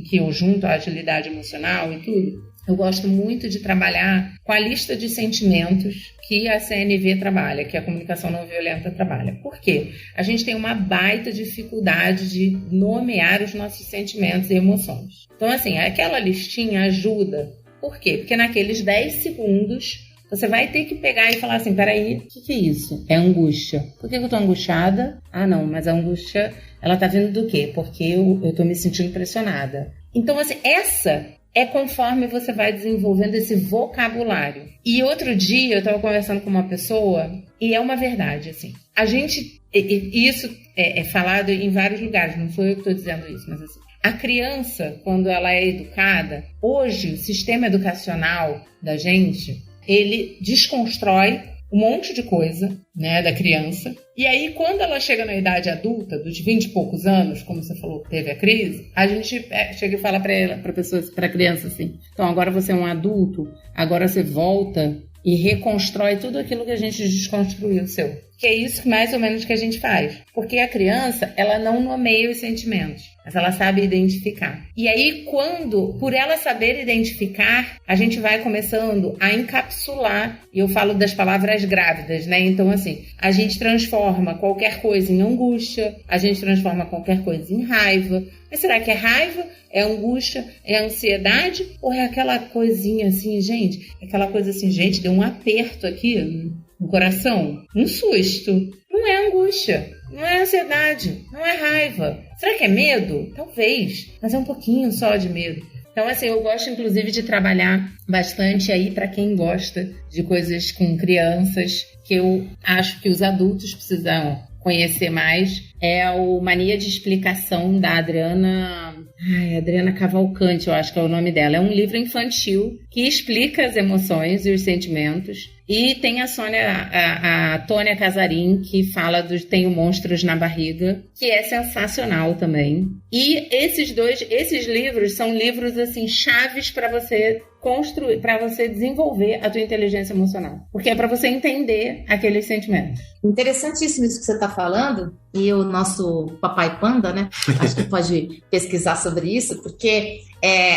[SPEAKER 3] que eu junto à agilidade emocional e tudo. Eu gosto muito de trabalhar com a lista de sentimentos que a CNV trabalha, que a comunicação não violenta trabalha. Por quê? A gente tem uma baita dificuldade de nomear os nossos sentimentos e emoções. Então, assim, aquela listinha ajuda. Por quê? Porque naqueles 10 segundos você vai ter que pegar e falar assim, peraí, o que é isso? É angústia. Por que eu tô angustiada? Ah, não, mas a angústia, ela tá vindo do quê? Porque eu tô me sentindo pressionada. Então, assim, essa é conforme você vai desenvolvendo esse vocabulário. E outro dia eu estava conversando com uma pessoa, e é uma verdade, assim. A gente, isso é falado em vários lugares, não sou eu que estou dizendo isso, mas assim, a criança, quando ela é educada, hoje o sistema educacional da gente, ele desconstrói um monte de coisa, né, da criança. E aí, quando ela chega na idade adulta, dos 20 e poucos anos, como você falou que teve a crise, a gente chega e fala para a criança assim, então agora você é um adulto, agora você volta e reconstrói tudo aquilo que a gente desconstruiu seu. Que é isso mais ou menos que a gente faz. Porque a criança, ela não nomeia os sentimentos, mas ela sabe identificar. E aí, por ela saber identificar, a gente vai começando a encapsular, e eu falo das palavras grávidas, né? Então, assim, a gente transforma qualquer coisa em angústia, a gente transforma qualquer coisa em raiva. Mas será que é raiva? É angústia? É ansiedade? Ou é aquela coisinha assim, gente? Aquela coisa assim, gente, deu um aperto aqui no coração, um susto. Não é angústia, não é ansiedade, não é raiva. Será que é medo? Talvez, mas é um pouquinho só de medo. Então, assim, eu gosto, inclusive, de trabalhar bastante aí para quem gosta de coisas com crianças, que eu acho que os adultos precisam conhecer mais. É o Mania de Explicação, da Adriana Cavalcante, eu acho que é o nome dela. É um livro infantil que explica as emoções e os sentimentos. E tem a Tônia Casarim, que fala Tenho Monstros na Barriga, que é sensacional também. E esses livros são livros assim chaves para você construir, para você desenvolver a tua inteligência emocional. Porque é para você entender aqueles sentimentos.
[SPEAKER 1] Interessantíssimo isso que você está falando. E o nosso papai panda, né? Acho que pode pesquisar sobre isso, porque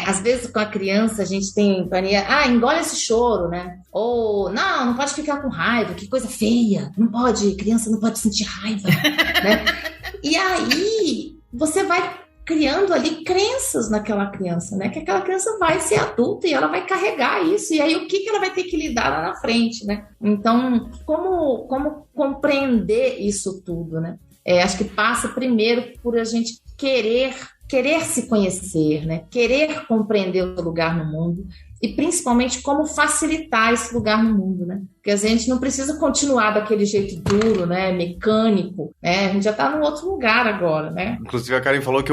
[SPEAKER 1] às vezes com a criança a gente tem mania, engole esse choro, né? Ou, não pode ficar com raiva, que coisa feia. Não pode, criança não pode sentir raiva, né? E aí você vai criando ali crenças naquela criança, né? Que aquela criança vai ser adulta e ela vai carregar isso. E aí o que ela vai ter que lidar lá na frente, né? Então, como compreender isso tudo, né? Acho que passa primeiro por a gente querer se conhecer, né? Querer compreender o lugar no mundo e principalmente como facilitar esse lugar no mundo, né? Porque a gente não precisa continuar daquele jeito duro, né? Mecânico, né? A gente já tá num outro lugar agora, né?
[SPEAKER 2] Inclusive a Karen falou que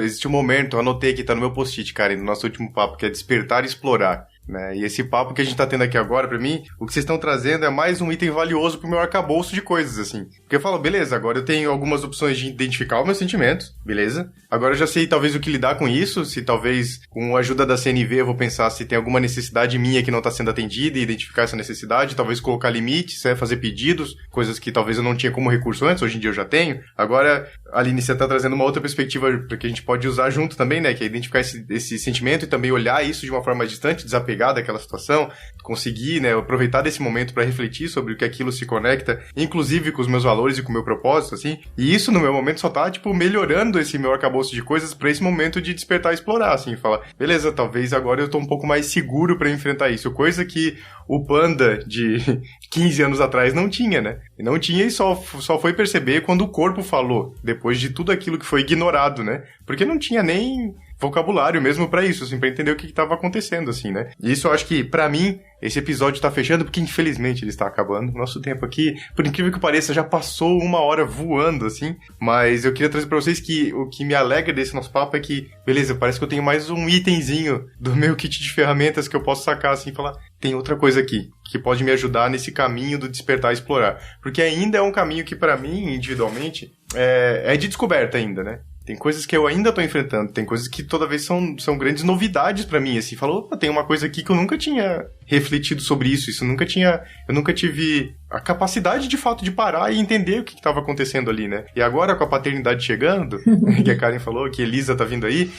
[SPEAKER 2] existe um momento, eu anotei aqui, tá no meu post-it, Karen, no nosso último papo, que é despertar e explorar. né? E esse papo que a gente tá tendo aqui agora, pra mim, o que vocês estão trazendo é mais um item valioso pro meu arcabouço de coisas, assim. Porque eu falo, beleza, agora eu tenho algumas opções de identificar os meus sentimentos, beleza? Agora eu já sei talvez o que lidar com isso, se talvez com a ajuda da CNV eu vou pensar se tem alguma necessidade minha que não tá sendo atendida e identificar essa necessidade, talvez colocar limites, fazer pedidos, coisas que talvez eu não tinha como recurso antes, hoje em dia eu já tenho. Agora, a Aline, você tá trazendo uma outra perspectiva que a gente pode usar junto também, né? Que é identificar esse sentimento e também olhar isso de uma forma mais distante, desapegar daquela situação, conseguir, né, aproveitar desse momento para refletir sobre o que aquilo se conecta, inclusive com os meus valores e com o meu propósito, assim. E isso, no meu momento, só tá, tipo, melhorando esse meu arcabouço de coisas pra esse momento de despertar e explorar, assim. Falar, beleza, talvez agora eu tô um pouco mais seguro pra enfrentar isso. Coisa que o Panda de 15 anos atrás não tinha, né? E não tinha e só foi perceber quando o corpo falou, depois de tudo aquilo que foi ignorado, né? Porque não tinha nem vocabulário mesmo pra isso, assim, pra entender o que tava acontecendo, assim, né? E isso eu acho que, pra mim, esse episódio tá fechando, porque infelizmente ele está acabando. Nosso tempo aqui, por incrível que pareça, já passou 1 hora voando, assim. Mas eu queria trazer pra vocês que o que me alegra desse nosso papo é que, beleza, parece que eu tenho mais um itemzinho do meu kit de ferramentas que eu posso sacar, assim, e falar, tem outra coisa aqui que pode me ajudar nesse caminho do despertar e explorar. Porque ainda é um caminho que, pra mim, individualmente, é de descoberta ainda, né? Tem coisas que eu ainda tô enfrentando, tem coisas que toda vez são grandes novidades pra mim, assim. Falou, opa, tem uma coisa aqui que eu nunca tinha refletido sobre isso, eu nunca tive a capacidade, de fato, de parar e entender o que tava acontecendo ali, né? E agora, com a paternidade chegando, que a Karen falou, que a Elisa tá vindo aí...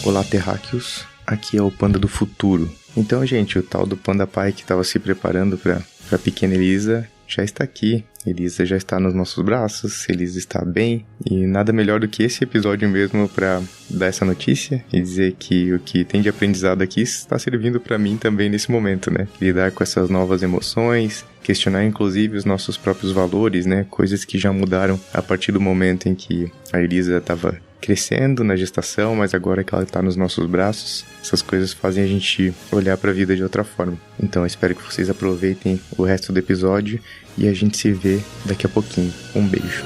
[SPEAKER 2] Olá, terráqueos, aqui é o Panda do Futuro. Então, gente, o tal do Panda Pai que estava se preparando para a pequena Elisa já está aqui. Elisa já está nos nossos braços, Elisa está bem, e nada melhor do que esse episódio mesmo para dar essa notícia e dizer que o que tem de aprendizado aqui está servindo para mim também nesse momento, né? Lidar com essas novas emoções, questionar inclusive os nossos próprios valores, né? Coisas que já mudaram a partir do momento em que a Elisa estava crescendo na gestação, mas agora que ela está nos nossos braços, essas coisas fazem a gente olhar para a vida de outra forma. Então eu espero que vocês aproveitem o resto do episódio e a gente se vê daqui a pouquinho. Um beijo.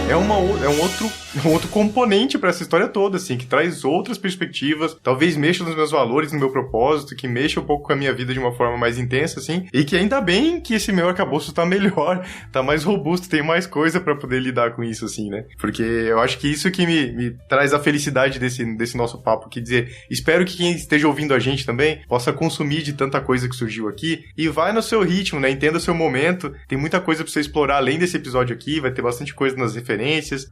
[SPEAKER 2] É um outro componente pra essa história toda, assim, que traz outras perspectivas, talvez mexa nos meus valores, no meu propósito, que mexa um pouco com a minha vida de uma forma mais intensa, assim, e que ainda bem que esse meu arcabouço tá melhor, tá mais robusto, tem mais coisa pra poder lidar com isso, assim, né? Porque eu acho que isso que me traz a felicidade desse nosso papo, que dizer, espero que quem esteja ouvindo a gente também possa consumir de tanta coisa que surgiu aqui, e vai no seu ritmo, né? Entenda o seu momento, tem muita coisa pra você explorar além desse episódio aqui, vai ter bastante coisa nas referências,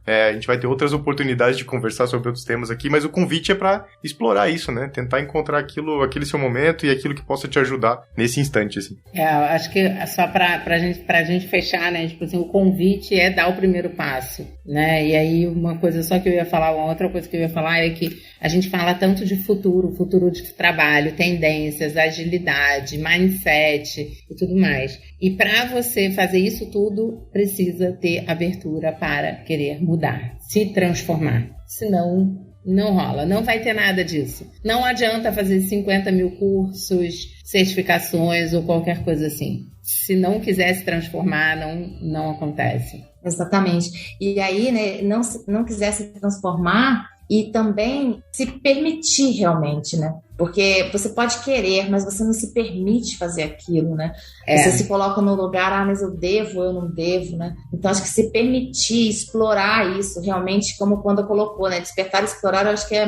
[SPEAKER 2] a gente vai ter outras oportunidades de conversar sobre outros temas aqui, mas o convite é pra explorar isso, né? Tentar encontrar aquele seu momento e aquilo que possa te ajudar nesse instante, assim.
[SPEAKER 3] Acho que só pra gente fechar, né? Tipo assim, o convite é dar o primeiro passo, né? E aí uma coisa só que eu ia falar, uma outra coisa que eu ia falar é que a gente fala tanto de futuro de trabalho, tendências, agilidade, mindset e tudo mais. E para você fazer isso tudo, precisa ter abertura para querer mudar, se transformar. Senão, não rola, não vai ter nada disso. Não adianta fazer 50 mil cursos, certificações ou qualquer coisa assim. Se não quiser se transformar, não acontece.
[SPEAKER 1] Exatamente. E aí, né, não quiser se transformar e também se permitir realmente, né? Porque você pode querer, mas você não se permite fazer aquilo, né? Você se coloca no lugar, mas eu devo, eu não devo, né? Então, acho que se permitir explorar isso, realmente, como quando colocou, né? Despertar e explorar, eu acho que é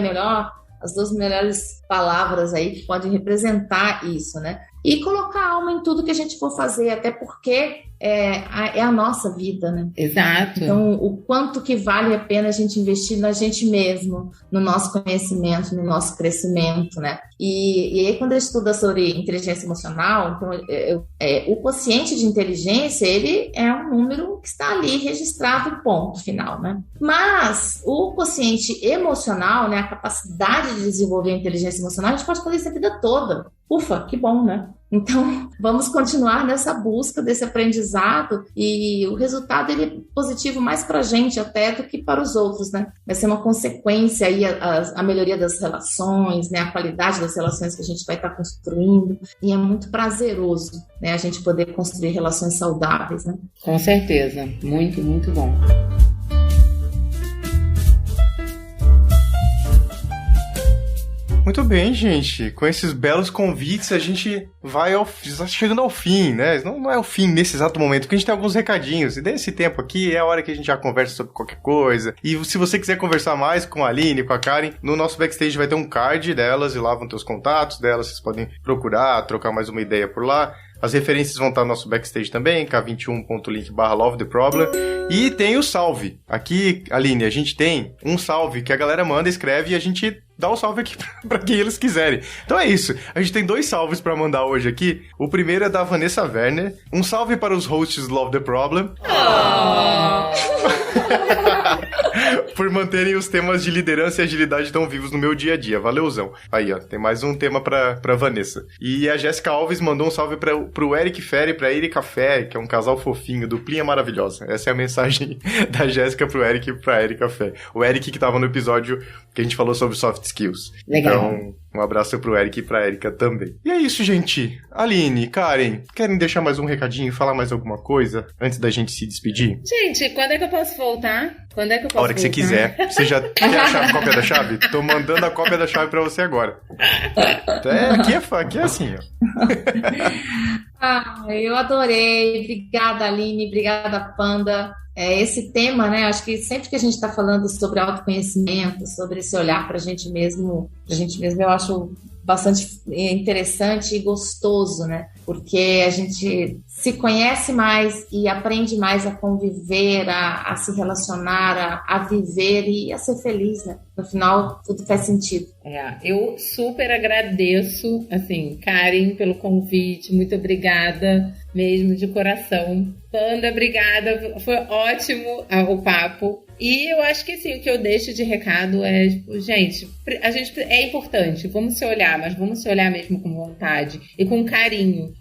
[SPEAKER 1] as duas melhores palavras aí que podem representar isso, né? E colocar a alma em tudo que a gente for fazer, até porque é a nossa vida, né?
[SPEAKER 3] Exato.
[SPEAKER 1] Então, o quanto que vale a pena a gente investir na gente mesmo, no nosso conhecimento, no nosso crescimento, né? E aí, quando eu estudo sobre inteligência emocional, então, o quociente de inteligência, ele é um número que está ali registrado, ponto final, né? Mas o quociente emocional, né, a capacidade de desenvolver a inteligência emocional, a gente pode fazer isso a vida toda. ufa, que bom, né? Então, vamos continuar nessa busca desse aprendizado e o resultado ele é positivo mais para a gente até do que para os outros, né? Vai ser uma consequência aí a melhoria das relações, né? A qualidade das relações que a gente vai estar construindo e é muito prazeroso, né? A gente poder construir relações saudáveis, né?
[SPEAKER 3] Com certeza, muito, muito bom.
[SPEAKER 2] Muito bem, gente. Com esses belos convites, a gente vai chegando ao fim, né? Não é o fim nesse exato momento, porque a gente tem alguns recadinhos. E desse tempo aqui é a hora que a gente já conversa sobre qualquer coisa. E se você quiser conversar mais com a Aline, com a Karen, no nosso backstage vai ter um card delas e lá vão ter os contatos delas. Vocês podem procurar, trocar mais uma ideia por lá. As referências vão estar no nosso backstage também, k21.link/lovetheproblem. E tem o salve. Aqui, Aline, a gente tem um salve que a galera manda, escreve e a gente dá o salve aqui pra quem eles quiserem. Então é isso. A gente tem 2 salves pra mandar hoje aqui. O primeiro é da Vanessa Werner. Um salve para os hosts do Love the Problem. Por manterem os temas de liderança e agilidade tão vivos no meu dia a dia. Valeuzão. Aí, ó, tem mais um tema pra Vanessa. E a Jéssica Alves mandou um salve pro Eric Ferri e pra Erika Fé, que é um casal fofinho, duplinha maravilhosa. Essa é a mensagem da Jéssica pro Eric e pra Erika Fé. O Eric que tava no episódio que a gente falou sobre soft skills.
[SPEAKER 3] Legal.
[SPEAKER 2] Então, um abraço pro Eric e pra Erika também. E é isso, gente. Aline, Karen, querem deixar mais um recadinho e falar mais alguma coisa antes da gente se despedir?
[SPEAKER 3] Gente, quando é que eu posso voltar? Quando é que eu posso
[SPEAKER 2] A hora que você
[SPEAKER 3] voltar?
[SPEAKER 2] quiser. Você já quer a cópia da chave? Tô mandando a cópia da chave pra você agora. Aqui é assim, ó.
[SPEAKER 1] Eu adorei. Obrigada, Aline. Obrigada, Panda. Esse tema, né? Acho que sempre que a gente está falando sobre autoconhecimento, sobre esse olhar para a gente mesmo, eu acho bastante interessante e gostoso, né? Porque a gente se conhece mais e aprende mais a conviver, a se relacionar, a viver e a ser feliz, né? No final, tudo faz sentido.
[SPEAKER 3] Eu super agradeço, assim, Karen, pelo convite. Muito obrigada mesmo, de coração. Panda, obrigada. Foi ótimo o papo. E eu acho que, assim, o que eu deixo de recado é, gente, é importante, vamos se olhar, mas vamos se olhar mesmo com vontade e com carinho.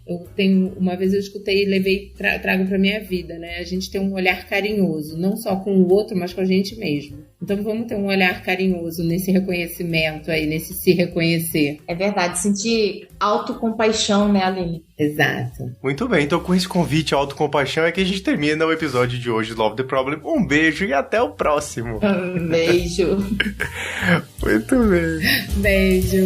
[SPEAKER 3] Uma vez eu escutei e trago pra minha vida, né? A gente tem um olhar carinhoso, não só com o outro, mas com a gente mesmo. Então vamos ter um olhar carinhoso nesse reconhecimento aí, nesse se reconhecer.
[SPEAKER 1] É verdade, sentir autocompaixão, né, Aline?
[SPEAKER 3] Exato.
[SPEAKER 2] Muito bem, então com esse convite à autocompaixão é que a gente termina o episódio de hoje do Love the Problem. Um beijo e até o próximo.
[SPEAKER 1] Um beijo.
[SPEAKER 2] Muito bem.
[SPEAKER 3] Beijo.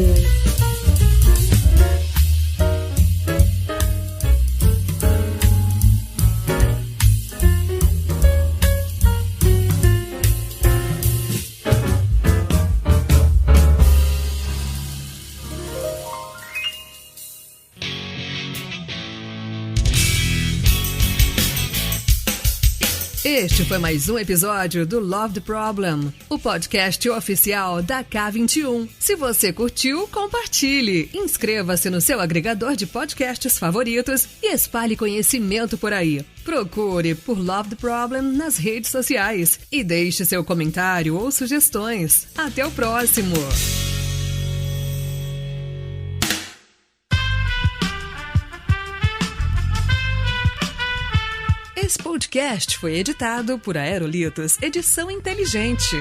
[SPEAKER 4] Este foi mais um episódio do Love the Problem, o podcast oficial da K21. Se você curtiu, compartilhe, inscreva-se no seu agregador de podcasts favoritos e espalhe conhecimento por aí. Procure por Love the Problem nas redes sociais e deixe seu comentário ou sugestões. Até o próximo! Esse podcast foi editado por Aerolitos Edição Inteligente.